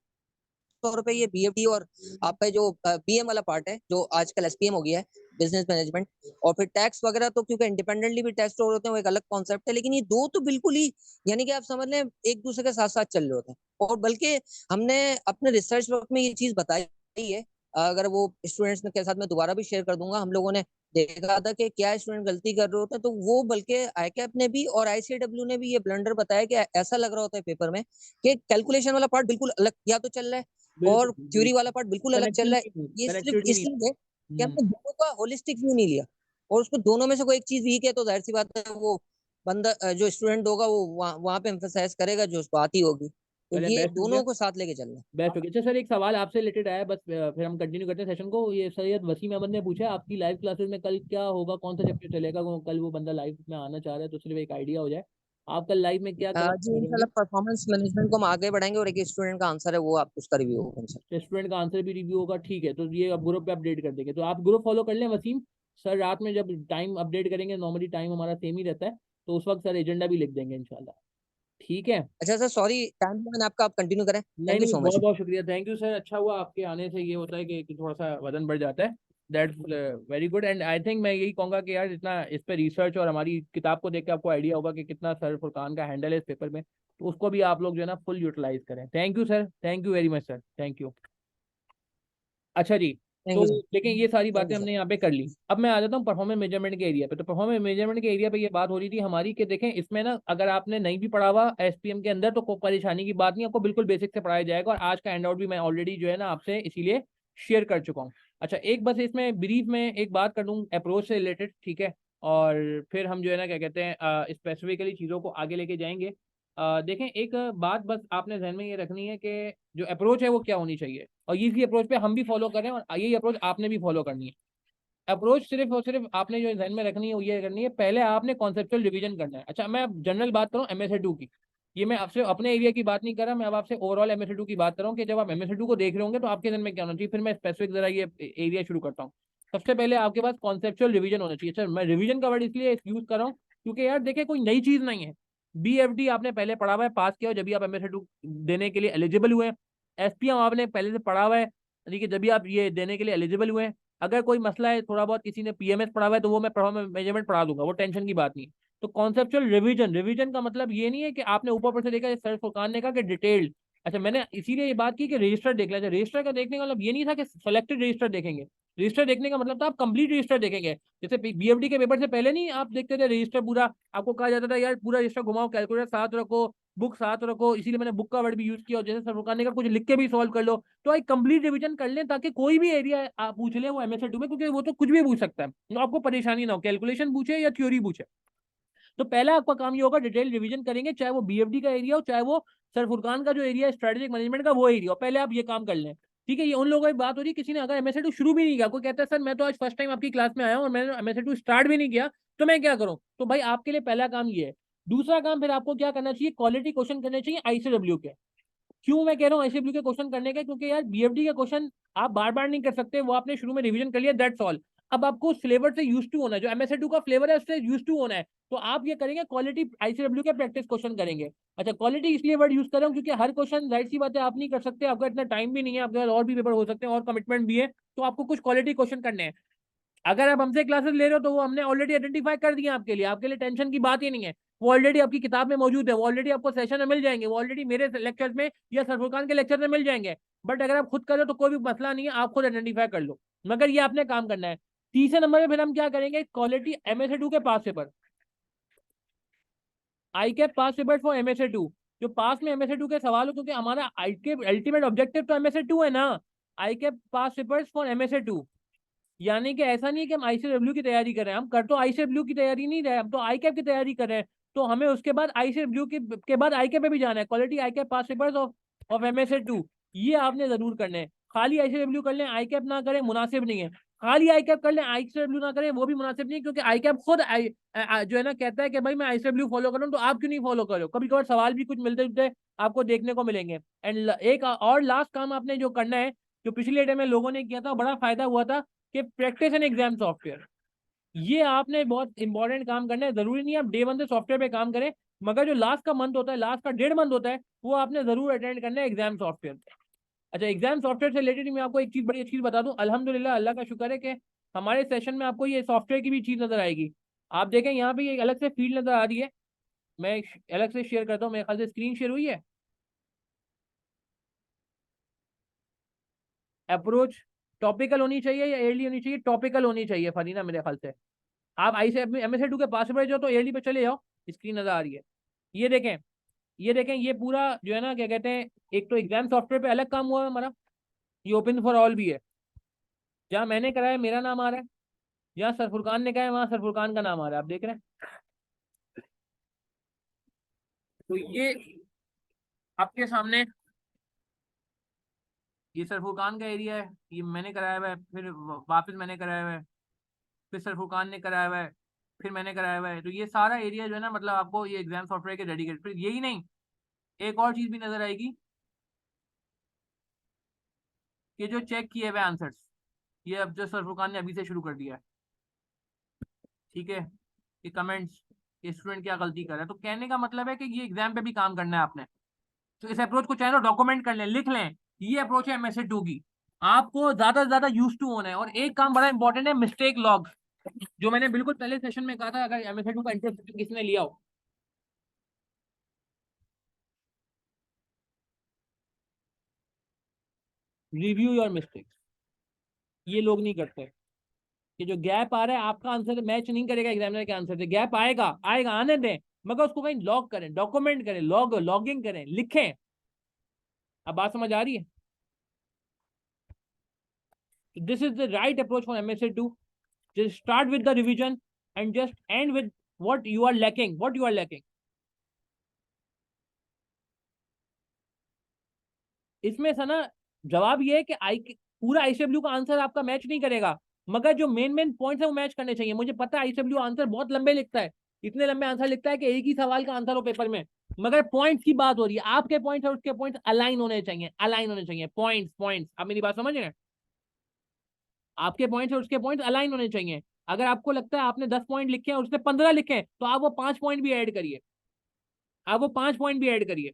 तौर पे ये बीएफडी और आपका जो बीएम वाला पार्ट है, जो आजकल एसपीएम हो गया है, बिजनेस मैनेजमेंट। और फिर टैक्स वगैरह तो क्योंकि इंडिपेंडेंटली भी टेस्ट हो होते हैं, वो एक अलग कॉन्सेप्ट है, लेकिन ये दो तो बिल्कुल ही यानी कि आप समझ लें एक दूसरे के साथ साथ चल रहे होते हैं। और बल्कि हमने अपने रिसर्च वर्क में ये चीज बताई है। अगर वो स्टूडेंट्स के साथ मैं दोबारा भी शेयर कर दूंगा, हम लोगों ने देखा था कि क्या स्टूडेंट गलती कर रहे होते हैं, तो वो बल्कि आईकैप ने भी और आईसीडब्ल्यू ने भी ये ब्लंडर बताया कि ऐसा लग रहा होता है पेपर में कि कैलकुलेशन वाला पार्ट बिल्कुल अलग या तो चल रहा है, और बिल्कुल थ्योरी बिल्कुल। वाला पार्ट बिल्कुल अलग चल रहा है। कनेक्टिविटी, ये सिर्फ कनेक्टिविटी नहीं है। इसलिए कि हमने दोनों का होलिस्टिक व्यू नहीं लिया, और उसको दोनों में से कोई एक चीज वीक है तो जाहिर सी बात है वो बंदा जो स्टूडेंट होगा वो वहाँ पे एम्फेसाइज करेगा जो उसको आती होगी, तो चले ये बेस्ट हो गया, दोनों को साथ लेके चलना है। बेस्ट हो गया। अच्छा सर, एक सवाल आपसे रिलेटेड आया, बस फिर हम कंटिन्यू करते हैं सेशन को। ये सैयद वसीम अहमद ने पूछा, आपकी लाइव क्लासेस में कल क्या होगा, कौन सा चैप्टर चलेगा, कल वो बंदा लाइव में आना चाह रहा है, तो सिर्फ एक आइडिया हो जाए, आप कल लाइव में क्या कवर जी करेंगे? इंशाल्लाह परफॉर्मेंस मैनेजमेंट को हम आगे बढ़ाएंगे, और एक स्टूडेंट का आंसर है वो आप उसका रिव्यू होगा इंशाल्लाह। स्टूडेंट का आंसर भी रिव्यू होगा, ठीक है, तो ये अब ग्रुप पे अपडेट कर देंगे, तो आप ग्रुप फॉलो कर लें वसीम। सर रात में जब टाइम अपडेट करेंगे, नॉर्मली टाइम हमारा सेम ही रहता है, तो उस वक्त सर एजेंडा भी लिख देंगे इंशाल्लाह। ठीक है। अच्छा सर, सॉरी टाइम मैंने आपका, आप कंटिन्यू करें, नहीं थैंक यू नहीं, सो बहुत मच। बहुत शुक्रिया, थैंक यू सर। अच्छा हुआ आपके आने से, ये होता है कि थोड़ा सा वजन बढ़ जाता है। That's very good. And I think मैं यही कहूँगा कि यार जितना इस पे रिसर्च और हमारी किताब को देख के आपको आइडिया होगा कि कितना सर फुरकान का हैंडल है इस पेपर में, तो उसको भी आप लोग जो है ना फुल यूटिलाइज करें। Thank you sir, thank you very much sir, thank you. अच्छा जी। थैंक तो यू सर। लेकिन ये सारी थैंक बातें यू सर। हमने यहाँ पे कर ली, अब मैं आ जाता हूँ परफॉर्मेंस मेजरमेंट के एरिया पे। तो परफॉर्मेंस मेजरमेंट के एरिया पे ये बात हो रही थी हमारी कि देखें इसमें ना, अगर आपने नहीं भी पढ़ा हुआ एसपीएम के अंदर तो कोई परेशानी की बात नहीं, आपको बिल्कुल बेसिक से पढ़ाया जाएगा, और आज का हैंड आउट भी मैं ऑलरेडी जो है ना आपसे इसीलिए शेयर कर चुका हूँ। अच्छा, एक बस इसमें ब्रीफ में एक बात कर दूँ अप्रोच से रिलेटेड, ठीक है, और फिर हम जो है ना क्या कहते हैं स्पेसिफिकली चीज़ों को आगे लेके जाएंगे। देखें एक बात बस आपने जहन में ये रखनी है कि जो अप्रोच है वो क्या होनी चाहिए, और इसी अप्रोच पे हम भी फॉलो करें, और यही अप्रोच आपने भी फॉलो करनी है। अप्रोच सिर्फ और सिर्फ आपने जो ध्यान में रखनी है वो ये करनी है, पहले आपने कॉन्सेप्चुअल रिवीजन करना है। अच्छा, मैं अब जनरल बात करूँ एमएसए2 की, ये मैं आपसे अपने एरिया की बात नहीं कर रहा, मैं अब आपसे ओवरऑल एमएसए2 की बात कर रहा हूँ कि जब आप एमएसए2 को देख रहे होंगे तो आपके ध्यान में क्या होना चाहिए, फिर मैं स्पेसिफिक जरा ये एरिया शुरू करता हूँ। सबसे पहले आपके पास कॉन्सेप्चुअल रिवीजन होना चाहिए। अच्छा, मैं रिवीजन का वर्ड इसलिए यूज कर रहा हूँ क्योंकि यार देखिए कोई नई चीज नहीं है। बीएफडी आपने पहले पढ़ा हुआ है, पास किया हो जब भी आप एमएसए2 देने के लिए एलिजिबल हुए। एसपीएम आपने पहले से पढ़ा हुआ है, यानी कि जब भी आप ये देने के लिए एलिजिबल हुए हैं। अगर कोई मसला है थोड़ा बहुत, किसी ने पीएमएस पढ़ा हुआ है, तो वो मैं परफॉर्मेंस मेजरमेंट पढ़ा दूंगा, वो टेंशन की बात नहीं है। तो कॉन्सेप्चुअल रिवीजन, रिवीजन का मतलब ये नहीं है कि आपने ऊपर पर से देखा, सर फुरकान ने कहा कि डिटेल्ड। अच्छा, मैंने इसीलिए ये बात की कि रजिस्टर देख लिया। रजिस्टर का देखने का मतलब ये नहीं था कि सेलेक्टेड रजिस्टर देखेंगे, रजिस्टर देखने का मतलब था आप कंप्लीट रजिस्टर देखेंगे। जैसे बीएफडी के पेपर से पहले नहीं आप देखते थे रजिस्टर पूरा, आपको कहा जाता था यार पूरा रजिस्टर घुमाओ, कैलकुलेटर साथ रखो, बुक साथ रखो, इसीलिए मैंने बुक का वर्ड भी यूज किया, और जैसे सर फुरकान ने कहा कुछ लिख के भी सॉल्व कर लो। तो एक कंप्लीट रिवीजन कर लें ताकि कोई भी एरिया आप पूछ ले वो एमएसए2 में, क्योंकि वो तो कुछ भी पूछ सकता है, तो आपको परेशानी ना हो, कैलकुलेशन पूछे या थ्योरी पूछे। तो पहला आपका काम ये होगा, डिटेल रिवीजन करेंगे, चाहे वो बीएफडी का एरिया हो, चाहे वो सर फुरकान का जो एरिया है स्ट्रेटेजिक मैनेजमेंट का वो एरिया हो, पहले आप ये काम कर लें। ठीक है, ये उन लोगों की बात हो रही है, किसी ने अगर एमएसए2 शुरू भी नहीं किया, कोई कहता है सर मैं तो आज फर्स्ट टाइम आपकी क्लास में आया हूं और मैंने एमएसए2 स्टार्ट भी नहीं किया, तो मैं क्या करूं? तो भाई आपके लिए पहला काम ये है। दूसरा काम फिर आपको क्या करना चाहिए, क्वालिटी क्वेश्चन करने चाहिए आईसीडब्ल्यू के। क्यों मैं कह रहा हूँ आईसीडब्ल्यू के क्वेश्चन करने का, क्योंकि यार बीएफडी के क्वेश्चन आप बार बार नहीं कर सकते, वो आपने शुरू में रिवीजन कर लिया, दैट्स ऑल। अब आपको उस फ्लेवर से यूज टू होना है, जो एमएसए2 का फ्लेवर है उससे यूज टू होना है। तो आप ये करेंगे क्वालिटी आईसीडब्ल्यू के प्रैक्टिस क्वेश्चन करेंगे। अच्छा, क्वालिटी इसलिए वर्ड यूज कर रहा हूँ क्योंकि हर क्वेश्चन जाहिर सी बात है आप नहीं कर सकते, आपका इतना टाइम भी नहीं है, आपके पास और भी पेपर हो सकते हैं और कमिटमेंट भी है, तो आपको कुछ क्वालिटी क्वेश्चन करने हैं। अगर आप हमसे क्लासेस ले रहे हो तो वो हमने ऑलरेडी आइडेंटिफाई कर दिया आपके लिए टेंशन की बात ही नहीं है। वो ऑलरेडी आपकी किताब में मौजूद है, वो ऑलरेडी आपको सेशन में मिल जाएंगे, वो ऑलरेडी मेरे लेक्चर्स में या सर फुरकान के लेक्चर में मिल जाएंगे। बट अगर आप खुद करो तो कोई भी मसला नहीं है, आप खुद आइडेंटिफाई कर लो, मगर ये आपने काम करना है। तीसरे नंबर पे फिर हम क्या करेंगे, क्वालिटी एमएसए2 के पास paper, ICAP pass paper for MSA two, जो पास में एमएसए2 के सवाल हो, क्योंकि हमारा आई के अल्टीमेट ऑब्जेक्टिव तो एमएसए2 है ना। आई कैप पास पेपर्स फॉर एमएसए2, यानी कि ऐसा नहीं है कि हम आईसीडब्ल्यू की तैयारी कर रहे हैं, हम कर तो आईसीडब्ल्यू की तैयारी नहीं रहे, हम तो आई कैप की तैयारी कर रहे हैं। तो हमें उसके बाद आईसीडब्ल्यू के बाद आई कैप पे भी जाना है, quality ICAP pass papers of MSA two, ये आपने जरूर करने हैं। खाली आईसीडब्ल्यू कर लें आई कैप ना करें मुनासिब नहीं है, खाली आई कैप कर लें आईसीडब्ल्यू ना करें वो भी मुनासिब नहीं है, क्योंकि आई कैप खुद जो है ना कहता है कि भाई मैं आईसीडब्ल्यू फॉलो कर रहा हूँ, तो आप क्यों नहीं फॉलो करो? कभी कभार सवाल भी कुछ मिलते जुलते आपको देखने को मिलेंगे। एंड एक और लास्ट काम आपने जो करना है, जो पिछले डे में लोगों ने किया था, बड़ा फायदा हुआ था, कि प्रैक्टिस एंड एग्जाम सॉफ्टवेयर, ये आपने बहुत इंपॉर्टेंट काम करना है। जरूरी नहीं है आप डे वन से सॉफ्टवेयर पे काम करें, मगर जो लास्ट का मंथ होता है, लास्ट का 1.5 मंथ होता है, वो आपने जरूर अटेंड करना है एग्जाम सॉफ्टवेयर पे। अच्छा, एग्जाम सॉफ्टवेयर से रिलेटेड मैं आपको एक चीज, बड़ी अच्छी चीज बता दूं, अल्हम्दुलिल्लाह अल्लाह का शुक्र है कि हमारे सेशन में आपको ये सॉफ्टवेयर की भी चीज नजर आएगी। आप देखें यहाँ पे एक अलग से फील्ड नजर आ रही है, मैं अलग से शेयर करता हूँ, मेरे ख्याल से स्क्रीन शेयर हुई है। अप्रोच टॉपिकल होनी चाहिए या एयरली होनी चाहिए? टॉपिकल होनी चाहिए फरीना, मेरे ख्याल से। आप आई से एमएसए2 के पास में जो, तो एयरली पे चले जाओ, स्क्रीन नजर आ रही है। ये देखें, ये देखें, ये पूरा जो है ना क्या कहते हैं, एक तो एग्जाम सॉफ्टवेयर पे अलग काम हुआ है हमारा, ये ओपन फॉर ऑल भी है, जहाँ मैंने कराया मेरा नाम आ रहा है, जहाँ सर फुरकान ने कहा है वहाँ सर फुरकान का नाम आ रहा है, आप देख रहे हैं। तो ये आपके सामने ये सरफुरकान का एरिया है, ये मैंने कराया हुआ है, फिर वापस मैंने कराया हुआ है, फिर सरफुरकान ने कराया हुआ है, फिर मैंने कराया हुआ है। तो ये सारा एरिया जो है ना, मतलब आपको ये एग्जाम सॉफ्टवेयर के डेडिकेट। फिर यही नहीं, एक और चीज भी नजर आएगी कि जो चेक किए हुए आंसर्स, ये अब जो सरफुरकान ने अभी से शुरू कर दिया है, ठीक है, ये कमेंट्स, ये स्टूडेंट क्या गलती कर रहा है। तो कहने का मतलब है कि ये एग्जाम पे भी काम करना है आपने। तो इस अप्रोच को चाहे तो डॉक्यूमेंट कर लें, लिख लें, ये अप्रोच है एमएसए 2 की। आपको ज्यादा से ज्यादा यूज टू होना है। और एक काम बड़ा इंपॉर्टेंट है, मिस्टेक लॉग, जो मैंने बिल्कुल पहले सेशन में कहा था, अगर एमएसए 2 का इंटरेस्ट किसने लिया हो, रिव्यू योर मिस्टेक्स। ये लोग नहीं करते कि जो गैप आ रहा है आपका आंसर मैच नहीं करेगा एग्जामिनर के आंसर से, गैप आएगा आएगा, आने दें, मगर उसको कहीं लॉग करें, डॉक्यूमेंट करें, लॉगिंग करें, लिखें। अब बात समझ आ रही है? This is the right approach for MSA 2। just start with the revision and just end with what you are lacking। इसमें से ना जवाब ये है कि पूरा आईसीडब्ल्यू का आंसर आपका मैच नहीं करेगा, मगर जो मेन मेन पॉइंट्स है वो मैच करने चाहिए। मुझे पता है आईसीडब्ल्यू आंसर बहुत लंबे लिखता है, इतने लंबे आंसर लिखता है कि एक ही सवाल का आंसर हो पेपर में, मगर पॉइंट्स की बात हो रही है, आपके पॉइंट्स और उसके पॉइंट्स अलाइन होने चाहिए, अलाइन होने चाहिए, पॉइंट्स। आप मेरी बात समझ रहे हैं? आपके पॉइंट्स और उसके पॉइंट्स अलाइन होने चाहिए। अगर आपको लगता है आपने 10 पॉइंट लिखे हैं और उसने 15 लिखे हैं, तो आप वो 5 पॉइंट भी ऐड करिए, आप वो 5 पॉइंट भी ऐड करिए।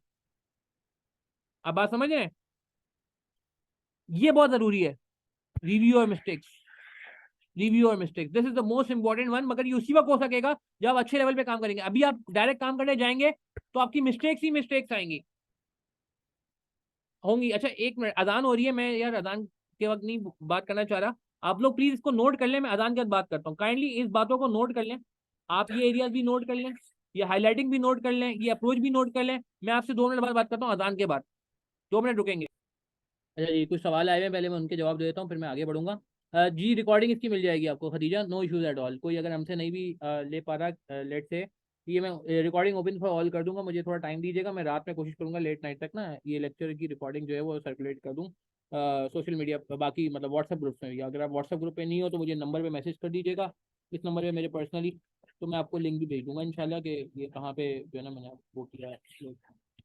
आप बात समझ रहे हैं? ये बहुत जरूरी है। रिव्यू और मिस्टेक्स, रिव्यू और mistakes, this is the most important one. मगर ये उसी वक्त हो सकेगा जब आप अच्छे लेवल पे काम करेंगे। अभी आप डायरेक्ट काम करने जाएंगे तो आपकी मिस्टेक्स ही मिस्टेक्स आएंगी, होंगी। अच्छा एक मिनट, अजान हो रही है, मैं यार अजान के वक्त नहीं बात करना चाह रहा। आप लोग प्लीज इसको नोट कर लें, मैं अजान के बाद बात करता हूँ। काइंडली इस बातों को नोट कर लें, आप ये एरियाज भी नोट कर लें, ये हाईलाइटिंग भी नोट कर लें, ये अप्रोच भी नोट कर लें। मैं आपसे 2 मिनट बाद बात करता हूँ, अजान के बाद 2 मिनट रुकेंगे। अच्छा जी, कुछ सवाल आए हुए हैं, पहले मैं उनके जवाब दे देता हूँ, फिर मैं आगे बढ़ूंगा। जी रिकॉर्डिंग इसकी मिल जाएगी आपको Khadija, no issues at all. कोई अगर हमसे नहीं भी ले पा रहा लेट से, ये मैं रिकॉर्डिंग ओपन फॉर ऑल कर दूंगा। मुझे थोड़ा टाइम दीजिएगा, मैं रात में कोशिश करूंगा लेट नाइट तक ना ये लेक्चर की रिकॉर्डिंग जो है वो सर्कुलेट कर दूँ सोशल मीडिया पर, बाकी मतलब व्हाट्सएप ग्रुप में भी। अगर आप व्हाट्सएप ग्रुप पे नहीं हो तो मुझे नंबर पे मैसेज कर दीजिएगा, इस नंबर पे मेरे पर्सनली, तो मैं आपको लिंक भी भेज दूंगा इंशाल्लाह कि ये कहाँ पे जो है ना मैंने वो किया है,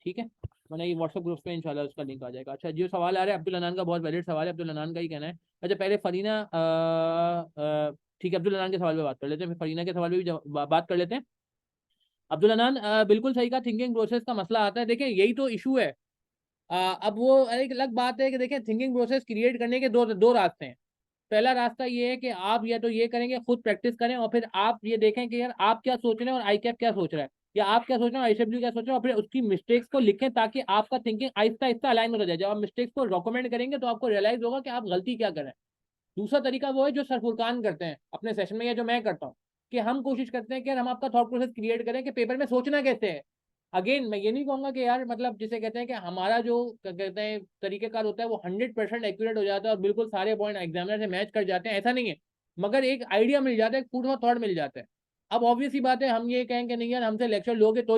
ठीक है। मैंने ये व्हाट्सएप ग्रुप पे इंशाल्लाह उसका लिंक आ जाएगा। अच्छा जो सवाल आ रहा है अब्दुल अनान का, बहुत वैलिड सवाल है, अब्दुल अनान का ही कहना है। अच्छा पहले फरीना ठीक है, अब्दुल अनान के सवाल पे बात कर लेते हैं, फिर फरीना के सवाल पे भी बात कर लेते हैं। अब्दुल अनान बिल्कुल सही कहा, थिंकिंग प्रोसेस का मसला आता है। देखिए यही तो इशू है। अब वो एक अलग बात है कि देखिए थिंकिंग प्रोसेस क्रिएट करने के दो दो रास्ते हैं। पहला रास्ता ये है कि आप या तो ये करेंगे, खुद प्रैक्टिस करें, और फिर आप ये देखें कि यार आप क्या सोच रहे हैं और आई कैप क्या सोच रहा है, या आप क्या सोच रहे हैं आईडब्ल्यू क्या सोच रहे हैं, और फिर उसकी मिस्टेक्स को लिखें ताकि आपका थिंकिंग आहिस्ता आहिस्ता अलाइन होता जाए। जब आप मिस्टेक्स को डॉक्यूमेंट करेंगे तो आपको रियलाइज होगा कि आप गलती क्या कर रहे हैं। दूसरा तरीका वो है जो सर फुरकान करते हैं अपने सेशन में, या जो मैं करता हूँ, कि हम कोशिश करते हैं कि यार हम आपका थॉट प्रोसेस क्रिएट करें कि पेपर में सोचना कैसे है। अगेन मैं ये नहीं कहूंगा कि यार मतलब जिसे कहते हैं कि हमारा जो कहते हैं तरीकेकार होता है वो 100% एक्यूरेट हो जाता है और बिल्कुल सारे पॉइंट एग्जामिनर से मैच कर जाते हैं, ऐसा नहीं है। मगर एक आइडिया मिल जाता है, फूड फॉर थॉट मिल जाता है। अब ऑब्वियस ही बात है, हम ये कहेंगे नहीं यार हमसे लेक्चर लोगे तो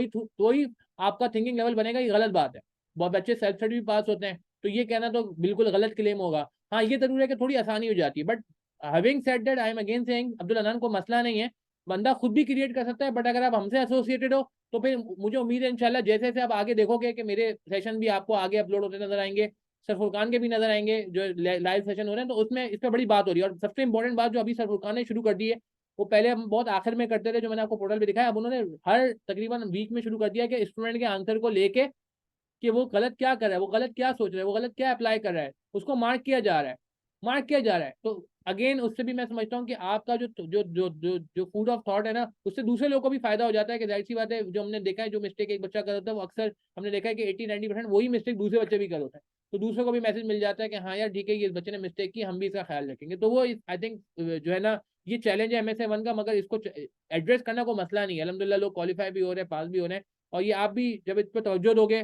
ही आपका थिंकिंग लेवल बनेगा, ये गलत बात है। बहुत बच्चे सेल्फ स्टडी भी पास होते हैं, तो ये कहना तो बिल्कुल गलत क्लेम होगा। हाँ ये जरूर है कि थोड़ी आसानी हो जाती है, but having said that I am again saying Abdul Anan को मसला नहीं है, बंदा खुद भी क्रिएट कर सकता है। बट अगर आप हमसे एसोसिएटेड हो तो फिर मुझे उम्मीद है इंशाल्लाह जैसे जैसे आप आगे देखोगे कि मेरे सेशन भी आपको आगे अपलोड होते नजर आएंगे, सर फुरकान के भी नजर आएंगे जो लाइव सेशन हो रहे हैं, तो उसमें इस पर बड़ी बात हो रही है। और सबसे इंपॉर्टेंट बात जो अभी सर फुरकान ने शुरू कर दी है, वो पहले हम बहुत आखिर में करते थे, जो मैंने आपको पोर्टल पे दिखाया, अब उन्होंने हर तकरीबन वीक में शुरू कर दिया कि स्टूडेंट के आंसर को लेके कि वो गलत क्या कर रहा है, वो गलत क्या सोच रहा है, वो गलत क्या अप्लाई कर रहा है, उसको मार्क किया जा रहा है, मार्क किया जा रहा है। तो अगेन उससे भी मैं समझता हूँ कि आपका जो जो जो जो जो फूड ऑफ थॉट है ना, उससे दूसरे लोगों को भी फायदा हो जाता है। कि जाहिर सी बात है, जो हमने देखा है जो मिस्टेक एक बच्चा कर होता है वो अक्सर हमने देखा है कि 80-90% वही मिस्टेक दूसरे बच्चे भी कर होते हैं। तो दूसरों को भी मैसेज मिल जाता है कि हाँ यार ठीक है, ये इस बच्चे ने मिस्टेक की, हम भी इसका ख्याल रखेंगे। तो वो आई थिंक जो है ना, ये चैलेंज है एमएसए 1 का, मगर इसको एड्रेस करना कोई मसला नहीं है। अलहमदिल्ला लोग क्वालिफाई भी हो रहे हैं, पास भी हो रहे हैं, और ये आप भी जब इस पर तवज्जो दोगे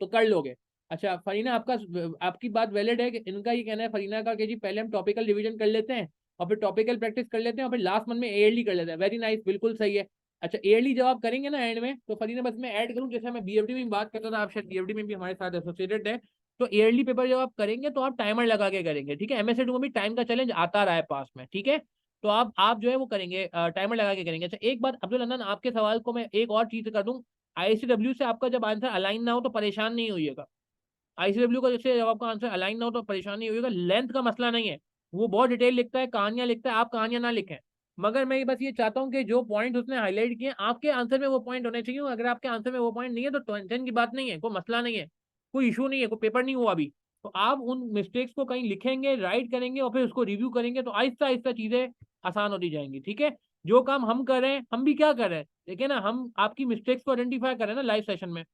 तो कर लोगे। अच्छा फरीना, आपकी बात वैलिड है कि इनका ये कहना है फरीना का कि जी पहले हम टॉपिकल रिवीजन कर लेते हैं और फिर टॉपिकल प्रैक्टिस कर लेते हैं और फिर लास्ट मंथ में एएलडी कर लेते हैं। वेरी नाइस, बिल्कुल सही है। अच्छा ईयरली जब आप करेंगे ना एंड में, तो फरीना बस मैं ऐड करूँ, जैसे मैं बीएफडी में भी बात करता था, आप शायद बीएफडी में भी हमारे साथ एसोसिएटेड है, तो ईयरली पेपर जब आप करेंगे तो आप टाइमर लगा के करेंगे, ठीक है। एमएसएडू में भी टाइम का चैलेंज आता रहा है पास में, ठीक है। तो आप जो है वो करेंगे, टाइमर लगा के करेंगे। अच्छा एक बात अब्दुल अनन, आपके सवाल को मैं एक और चीज कर दूं, आईसीडब्ल्यू से आपका जब आंसर अलाइन ना हो तो परेशान नहीं होइएगा। आईसीडब्ल्यू का जैसे जब आपका आंसर अलाइन ना हो तो परेशान नहीं होइएगा, लेंथ का मसला नहीं है, वो बहुत डिटेल लिखता है, कहानियां लिखता है, आप कहानियां ना लिखें। मगर मैं बस ये चाहता हूँ कि जो पॉइंट उसने हाईलाइट किए आपके आंसर में वो पॉइंट होने चाहिए। अगर आपके आंसर में वो पॉइंट नहीं है तो टेंशन की बात नहीं है, कोई मसला नहीं है, कोई इशू नहीं है, कोई पेपर नहीं हुआ अभी। तो आप उन मिस्टेक्स को कहीं लिखेंगे, राइट करेंगे और फिर उसको रिव्यू करेंगे, तो आहिस्ता आहिस्ता चीजें आसान होती जाएंगी, ठीक है। जो काम हम कर रहे हैं, हम भी क्या कर रहे हैं देखिए ना, हम आपकी मिस्टेक्स को आइडेंटिफाई करें ना लाइव सेशन में,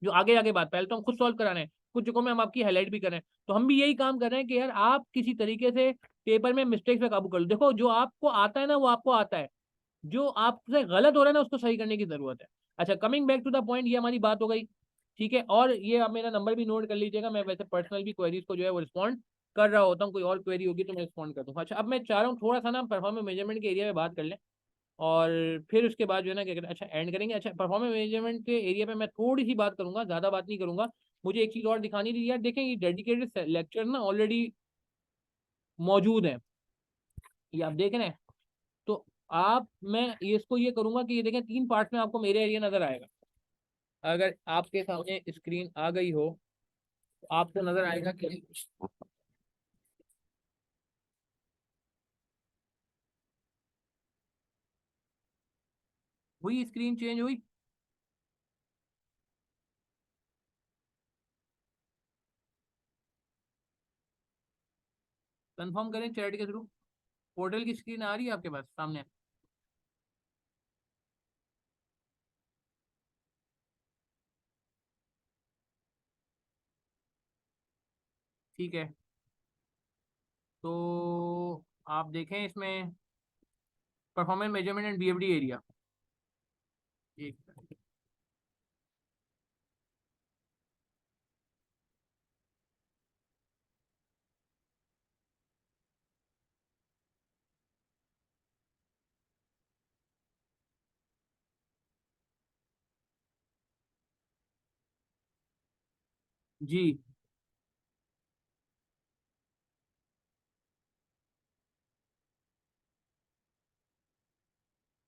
जो आगे आगे बात, पहले तो हम खुद सॉल्व करा रहे हैं, कुछ जगहों में हम आपकी हाईलाइट भी करें, तो हम भी यही काम कर रहे हैं कि यार आप किसी तरीके से पेपर में मिस्टेक्स पे काबू कर लो। देखो जो आपको आता है ना वो आपको आता है, जो आपसे गलत हो रहा है ना उसको सही करने की जरूरत है। अच्छा coming back to the point, ये हमारी बात हो गई, ठीक है। और ये आप मेरा नंबर भी नोट कर लीजिएगा, मैं वैसे पर्सनल भी क्वेरीज को जो है वो रिस्पॉन्ड कर रहा होता हूँ, कोई और क्वेरी होगी तो मैं रिस्पॉन्ड कर दूँगा। अच्छा अब मैं चाह रहा हूँ थोड़ा सा ना परफॉर्मेंस मेजरमेंट के एरिया में बात कर लें, और फिर उसके बाद जो है ना क्या कहते हैं, अच्छा एंड करेंगे। अच्छा परफॉर्मेंस मैनेजमेंट के एरिया पे मैं थोड़ी सी बात करूंगा, ज़्यादा बात नहीं करूंगा। मुझे एक चीज़ और दिखानी थी यार, देखें ये डेडिकेटेड लेक्चर ना ऑलरेडी मौजूद है, ये आप देख रहे हैं। तो आप मैं ये इसको ये करूंगा कि ये देखें 3 पार्ट में आपको मेरे एरिया नज़र आएगा। अगर आपके सामने स्क्रीन आ गई हो तो आपको नज़र आएगा कि हुई, स्क्रीन चेंज हुई। कंफर्म करें चैट के थ्रू, पोर्टल की स्क्रीन आ रही है आपके पास सामने? ठीक है, तो आप देखें इसमें performance measurement and BFD area, एक जी।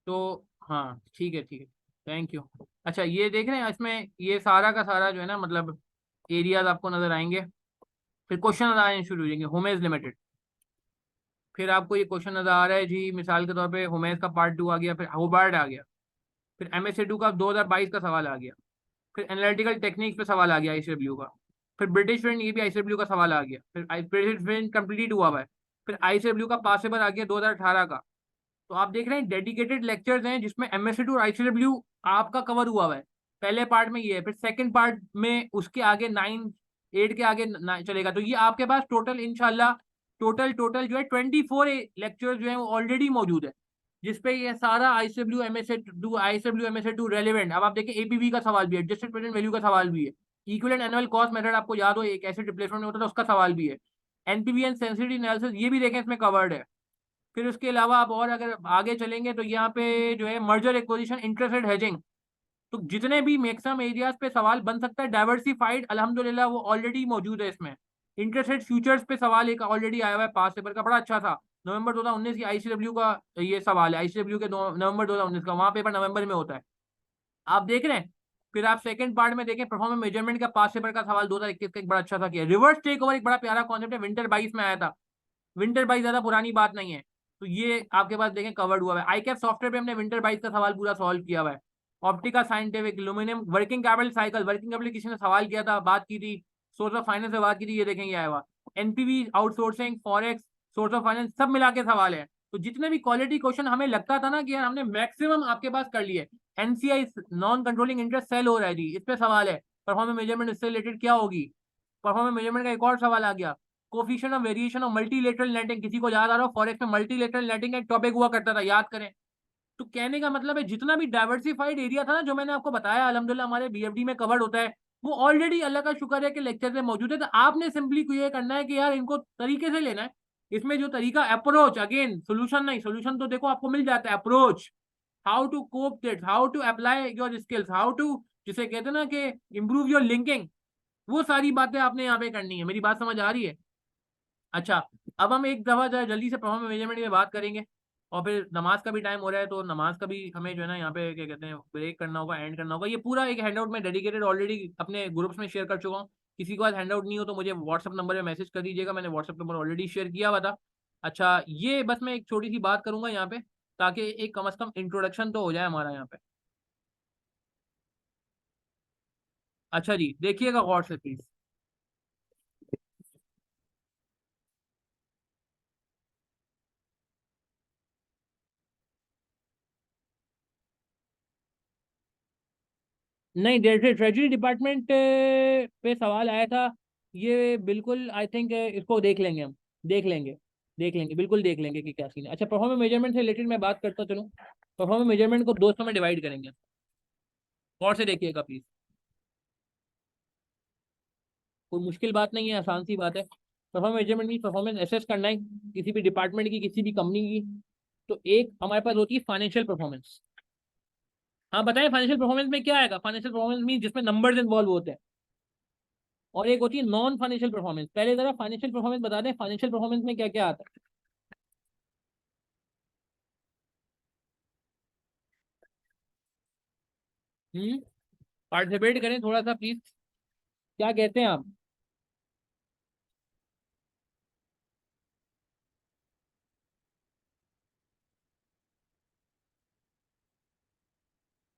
तो हाँ ठीक है ठीक है, थैंक यू। अच्छा ये देख रहे हैं इसमें ये सारा का सारा जो है ना मतलब एरियाज आपको नजर आएंगे। फिर क्वेश्चन आने शुरू हो जाएंगे, होमेज लिमिटेड, फिर आपको ये क्वेश्चन नजर आ रहा है जी, मिसाल के तौर पे होमेज का पार्ट 2 आ गया, फिर होबार्ट आ गया, फिर एमएसए 2 का 2022 का सवाल आ गया, फिर एनालिटिकल टेक्निक्स पे सवाल आ गया आईसीडब्ल्यू का, फिर ब्रिटिश फ्रेंड, ये भी आईसीडब्ल्यू का सवाल आ गया, फिर ब्रिटिश फ्रेंड कंप्लीट हुआ हुआ है, फिर आईसीडब्ल्यू का पास पेपर आ गया 2018 का। तो आप देख रहे हैं डेडिकेटेड लेक्चर्स हैं जिसमें एमएससी और आईसीडब्ल्यू आपका कवर हुआ हुआ है। पहले पार्ट में ये है, फिर सेकंड पार्ट में उसके आगे 9 8 के आगे चलेगा। तो ये आपके पास टोटल इंशाल्लाह टोटल टोटल जो है 24 लेक्चर्स जो है वो ऑलरेडी मौजूद है, जिसपे ये सारा आईसीडब्ल्यू एमएसए 2 रेलिवेंट। अब आप देखें एपीवी का सवाल भी है, एडजस्टेड प्रेजेंट वैल्यू का सवाल भी है, इक्विवेलेंट एनुअल कॉस्ट मेथड आपको याद हो एक एसिड रिप्लेसमेंट में होता था उसका सवाल भी है, एनपीवी एंड सेंसिटिविटी एनालिसिस ये भी देखें इसमें कवर्ड है। फिर उसके अलावा आप और अगर आगे चलेंगे तो यहाँ पे जो है merger acquisition interest rate hedging, तो जितने भी मैक्सिमम एरियाज पे सवाल बन सकता है डाइवर्सिफाइड अल्हम्दुलिल्लाह वो ऑलरेडी मौजूद है इसमें। इंटरेस्ट रेट फ्यूचर्स पे सवाल एक ऑलरेडी आया हुआ है पास पेपर का, बड़ा अच्छा था, नवंबर 2019 की आईसीडब्ल्यू का ये सवाल है, आईसीडब्ल्यू के नवंबर 2019 का, वहां पेपर नवंबर में होता है, आप देख रहे हैं। फिर आप सेकंड पार्ट में देखें परफॉर्मेंस मेजरमेंट का पास पेपर का सवाल 2021 का एक बड़ा अच्छा था किया, रिवर्स टेक ओवर एक बड़ा प्यारा कॉन्सेप्ट है, विंटर 22 में आया था, विंटर 22 ज्यादा पुरानी बात नहीं है, तो ये आपके पास देखें कवर्ड हुआ है। आईकैप सॉफ्टवेयर पे हमने विंटर 22 का सवाल पूरा सॉल्व किया हुआ है। ऑप्टिका साइंटिफिक लुमिनियम working capital cycle, working capital किसी ने सवाल किया था, बात की थी, सोर्स ऑफ फाइनेंस से बात की थी, ये देखेंगे आया हुआ, NPV outsourcing forex source of finance सब मिला के सवाल है। तो जितने भी क्वालिटी क्वेश्चन हमें लगता था ना कि यार हमने मैक्सिमम आपके पास कर लिए, NCI non controlling interest sale हो रहा है जी, इस पे सवाल है, परफॉर्मेंस मेजरमेंट इससे रिलेटेड क्या होगी। परफॉर्मेंस मेजरमेंट का एक और सवाल आ गया, coefficient of variation of multilateral netting, किसी को याद आ रहा हो फॉरेक्स में मल्टीलेटरल नेटिंग एक टॉपिक हुआ करता था, याद करें। तो कहने का मतलब है जितना भी डाइवर्सिफाइड एरिया था ना जो मैंने आपको बताया अल्हम्दुलिल्लाह हमारे बीएफडी में कवर्ड होता है, वो ऑलरेडी अल्लाह का शुक्र है कि लेक्चर में मौजूद है। तो आपने सिंपली ये करना है कि यार इनको तरीके से लेना है, इसमें जो तरीका अप्रोच, अगेन सोल्यूशन नहीं, सोल्यूशन तो देखो आपको मिल जाता है, approach how to cope did, how to apply your skills, how to, जिसे कहते हैं ना कि इम्प्रूव योर लिंकिंग, वो सारी बातें आपने यहाँ पे करनी है। मेरी बात समझ आ रही है? अच्छा, अब हम एक दफा जल्दी से परफॉर्मेंस मेजरमेंट में बात करेंगे, और फिर नमाज का भी टाइम हो रहा है, तो नमाज का भी हमें जो है ना यहाँ पे क्या कहते हैं ब्रेक करना होगा, एंड करना होगा। ये पूरा एक हैंडआउट मैं डेडिकेटेड ऑलरेडी अपने ग्रुप्स में शेयर कर चुका हूँ। किसी को आज हैंडआउट नहीं हो तो मुझे व्हाट्सअप नंबर पे मैसेज कर दीजिएगा, मैंने व्हाट्सअप नंबर ऑलरेडी शेयर किया हुआ था। अच्छा, ये बस मैं एक छोटी सी बात करूंगा यहाँ पे, ताकि एक कम से कम इंट्रोडक्शन तो हो जाए हमारा यहाँ पे। अच्छा जी, देखिएगा गौर से प्लीज। नहीं, ट्रेजरी डिपार्टमेंट पे सवाल आया था, ये बिल्कुल आई थिंक इसको देख लेंगे हम, देख लेंगे, देख लेंगे, बिल्कुल देख लेंगे कि क्या सीन है। अच्छा, परफॉर्मेंस मेजरमेंट से रिलेटेड मैं बात करता चलूँ। परफॉर्मेंस मेजरमेंट को दोस्तों में डिवाइड करेंगे, और से देखिएगा प्लीज, कोई मुश्किल बात नहीं है, आसान सी बात है। परफॉर्मेंस मेजरमेंट की परफॉर्मेंस एसेस करना है किसी भी डिपार्टमेंट की, किसी भी कंपनी की। तो एक हमारे पास होती है फाइनेंशियल परफॉर्मेंस। हाँ बताएं, फाइनेंशियल परफॉर्मेंस में क्या आएगा? फाइनेंशियल परफॉर्मेंस मीन जिसमें नंबर्स इन्वॉल्व होते हैं। और एक होती है नॉन फाइनेंशियल परफॉर्मेंस। पहले जरा फाइनेंशियल परफॉर्मेंस बता दें, फाइनेंशियल परफॉर्मेंस में क्या क्या आता है? पार्टिसिपेट करें थोड़ा सा प्लीज, क्या कहते हैं आप?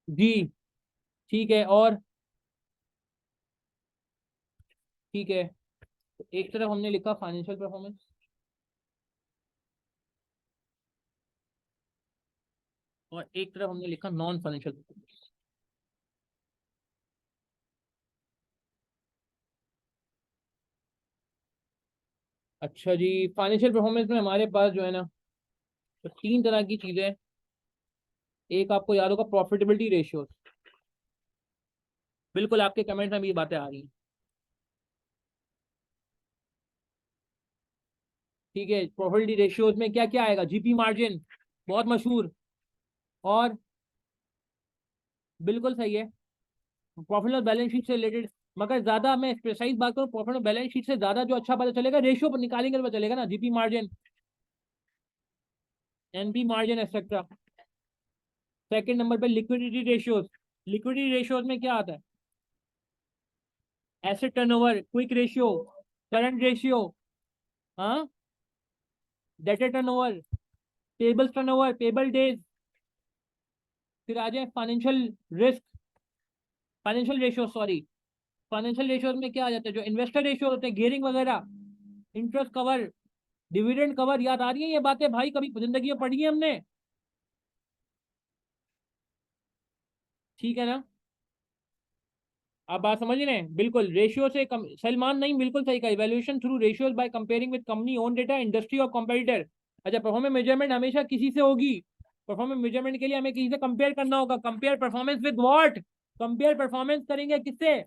जी, ठीक है। और ठीक है, तो एक तरफ हमने लिखा फाइनेंशियल परफॉर्मेंस, और एक तरफ हमने लिखा नॉन फाइनेंशियल परफॉर्मेंस। अच्छा जी, फाइनेंशियल परफॉर्मेंस में हमारे पास जो है ना, तो तीन तरह की चीजें हैं। एक आपको याद होगा, प्रॉफिटेबिलिटी रेशियोज। बिल्कुल आपके कमेंट में भी ये बातें आ रही हैं। ठीक है, प्रॉफिटेबिलिटी रेशियोज में क्या क्या आएगा? जीपी मार्जिन, बहुत मशहूर। और बिल्कुल सही है, प्रॉफिट और बैलेंस शीट से रिलेटेड। मगर ज्यादा मैं प्रिसाइज बात करूँ, प्रॉफिट और बैलेंस शीट से ज्यादा जो अच्छा पता चलेगा, रेशियो पर निकालेंगे तो पता चलेगा ना, GP margin, NP margin etcetera. Second number पे लिक्विडिटी रेशियोज। लिक्विडिटी रेशियोज में क्या आता है? Asset turnover, quick ratio, current ratio, हाँ, debtor turnover, payable turnover, payable days. फिर आ जाए financial risk, financial ratio, sorry, financial ratios में क्या आ जाता है? जो इन्वेस्टर रेशियो होते हैं, गेयरिंग वगैरह, इंटरेस्ट कवर, डिविडेंड कवर। याद आ रही है ये बातें भाई? कभी जिंदगी में पढ़ी है हमने? ठीक है ना? आप बात समझ रहे हैं? बिल्कुल रेशियो से कम, सलमान नहीं, बिल्कुल सही कहा, evaluation through ratios by comparing with company own data, industry और कंपेटिटर। अच्छा, परफॉर्मेंस मेजरमेंट हमेशा किसी से होगी। परफॉर्मेंस मेजरमेंट के लिए हमें किसी से कंपेयर करना होगा। Compare performance with what? Compare performance करेंगे किससे?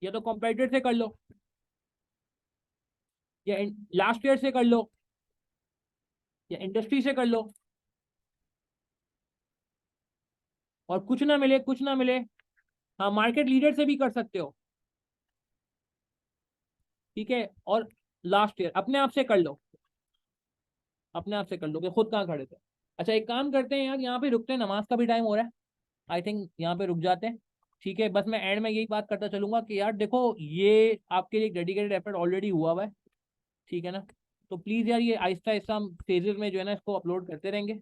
या तो कंपेटिटर से कर लो, या लास्ट ईयर से कर लो, या इंडस्ट्री से कर लो। और कुछ ना मिले, कुछ ना मिले, हाँ, मार्केट लीडर से भी कर सकते हो। ठीक है, और लास्ट ईयर अपने आप से कर लो, अपने आप से कर लो कि खुद कहाँ खड़े थे। अच्छा, एक काम करते हैं यार, यहाँ पे रुकते हैं, नमाज का भी टाइम हो रहा है। आई थिंक यहाँ पे रुक जाते हैं। ठीक है, बस मैं एंड में यही बात करता चलूंगा कि यार देखो, ये आपके लिए डेडिकेटेड एफर्ट ऑलरेडी हुआ हुआ है। ठीक है ना? तो प्लीज़ यार, ये आहिस्ता आहिस्ता हम फेजेस में जो है ना इसको अपलोड करते रहेंगे।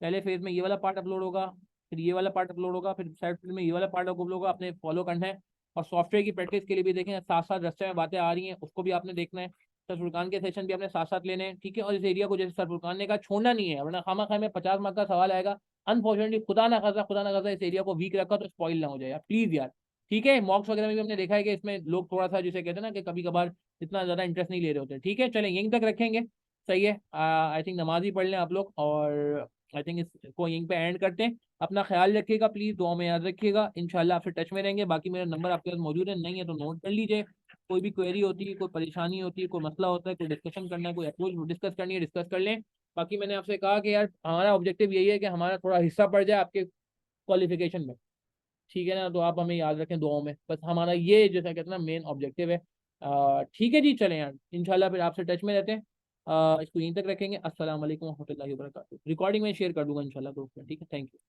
पहले फेज में ये वाला पार्ट अपलोड होगा, फिर ये वाला पार्ट अपलोड होगा, फिर साइड में ये वाला पार्ट अपलोड होगा। आपने फॉलो करना है। और सॉफ्टवेयर की प्रैक्टिस के लिए भी देखें, साथ साथ रास्ते में बातें आ रही हैं, उसको भी आपने देखना है। सर फुरकान के सेशन भी आपने साथ साथ लेने हैं। ठीक है, और इस एरिया को जैसे सर फुरकान ने कहा, छोड़ना नहीं है, वरना खामा खाए में 50 मार्क का सवाल आएगा। अनफॉर्चुनेटली खुदा ना खासा, खुदा ना खासा इस एरिया को वीक रखा तो स्पॉइल ना हो जाए यार, प्लीज यार। ठीक है, मॉक्स वगैरह में भी हमने देखा है कि इसमें लोग थोड़ा सा जिसे कहते हैं ना कि कभी कभार इतना ज्यादा इंटरेस्ट नहीं ले रहे होते। ठीक है, चलें यहीं तक रखेंगे। सही है, आई थिंक नमाज ही पढ़ लें आप लोग, और आई थिंक इसको यहीं पे एंड करते हैं। अपना ख्याल रखिएगा, प्लीज़ दुआ में याद रखिएगा। इंशाल्लाह आपसे टच में रहेंगे। बाकी मेरा नंबर आपके पास मौजूद है, नहीं है तो नोट कर लीजिए। कोई भी क्वेरी होती है, कोई परेशानी होती है, कोई मसला होता है, कोई डिस्कशन करना है, कोई अप्रोच डिस्कस करनी है, डिस्कस कर लें। बाकी मैंने आपसे कहा कि यार हमारा ऑब्जेक्टिव यही है कि हमारा थोड़ा हिस्सा पड़ जाए आपके क्वालिफिकेशन में, ठीक है ना। तो आप हमें याद रखें दुआओं में, बस हमारा ये जैसा कहते हैं ना मेन ऑब्जेक्टिव है। ठीक है जी, चलें यार, इंशाल्लाह फिर आपसे टच में रहते हैं। इसको यहीं तक रखेंगे। अस्सलाम वालेकुम रहमतुल्लाहि व बरकातहू। रिकॉर्डिंग में शेयर कर दूंगा इंशाल्लाह ग्रुप में, ठीक है। Thank you.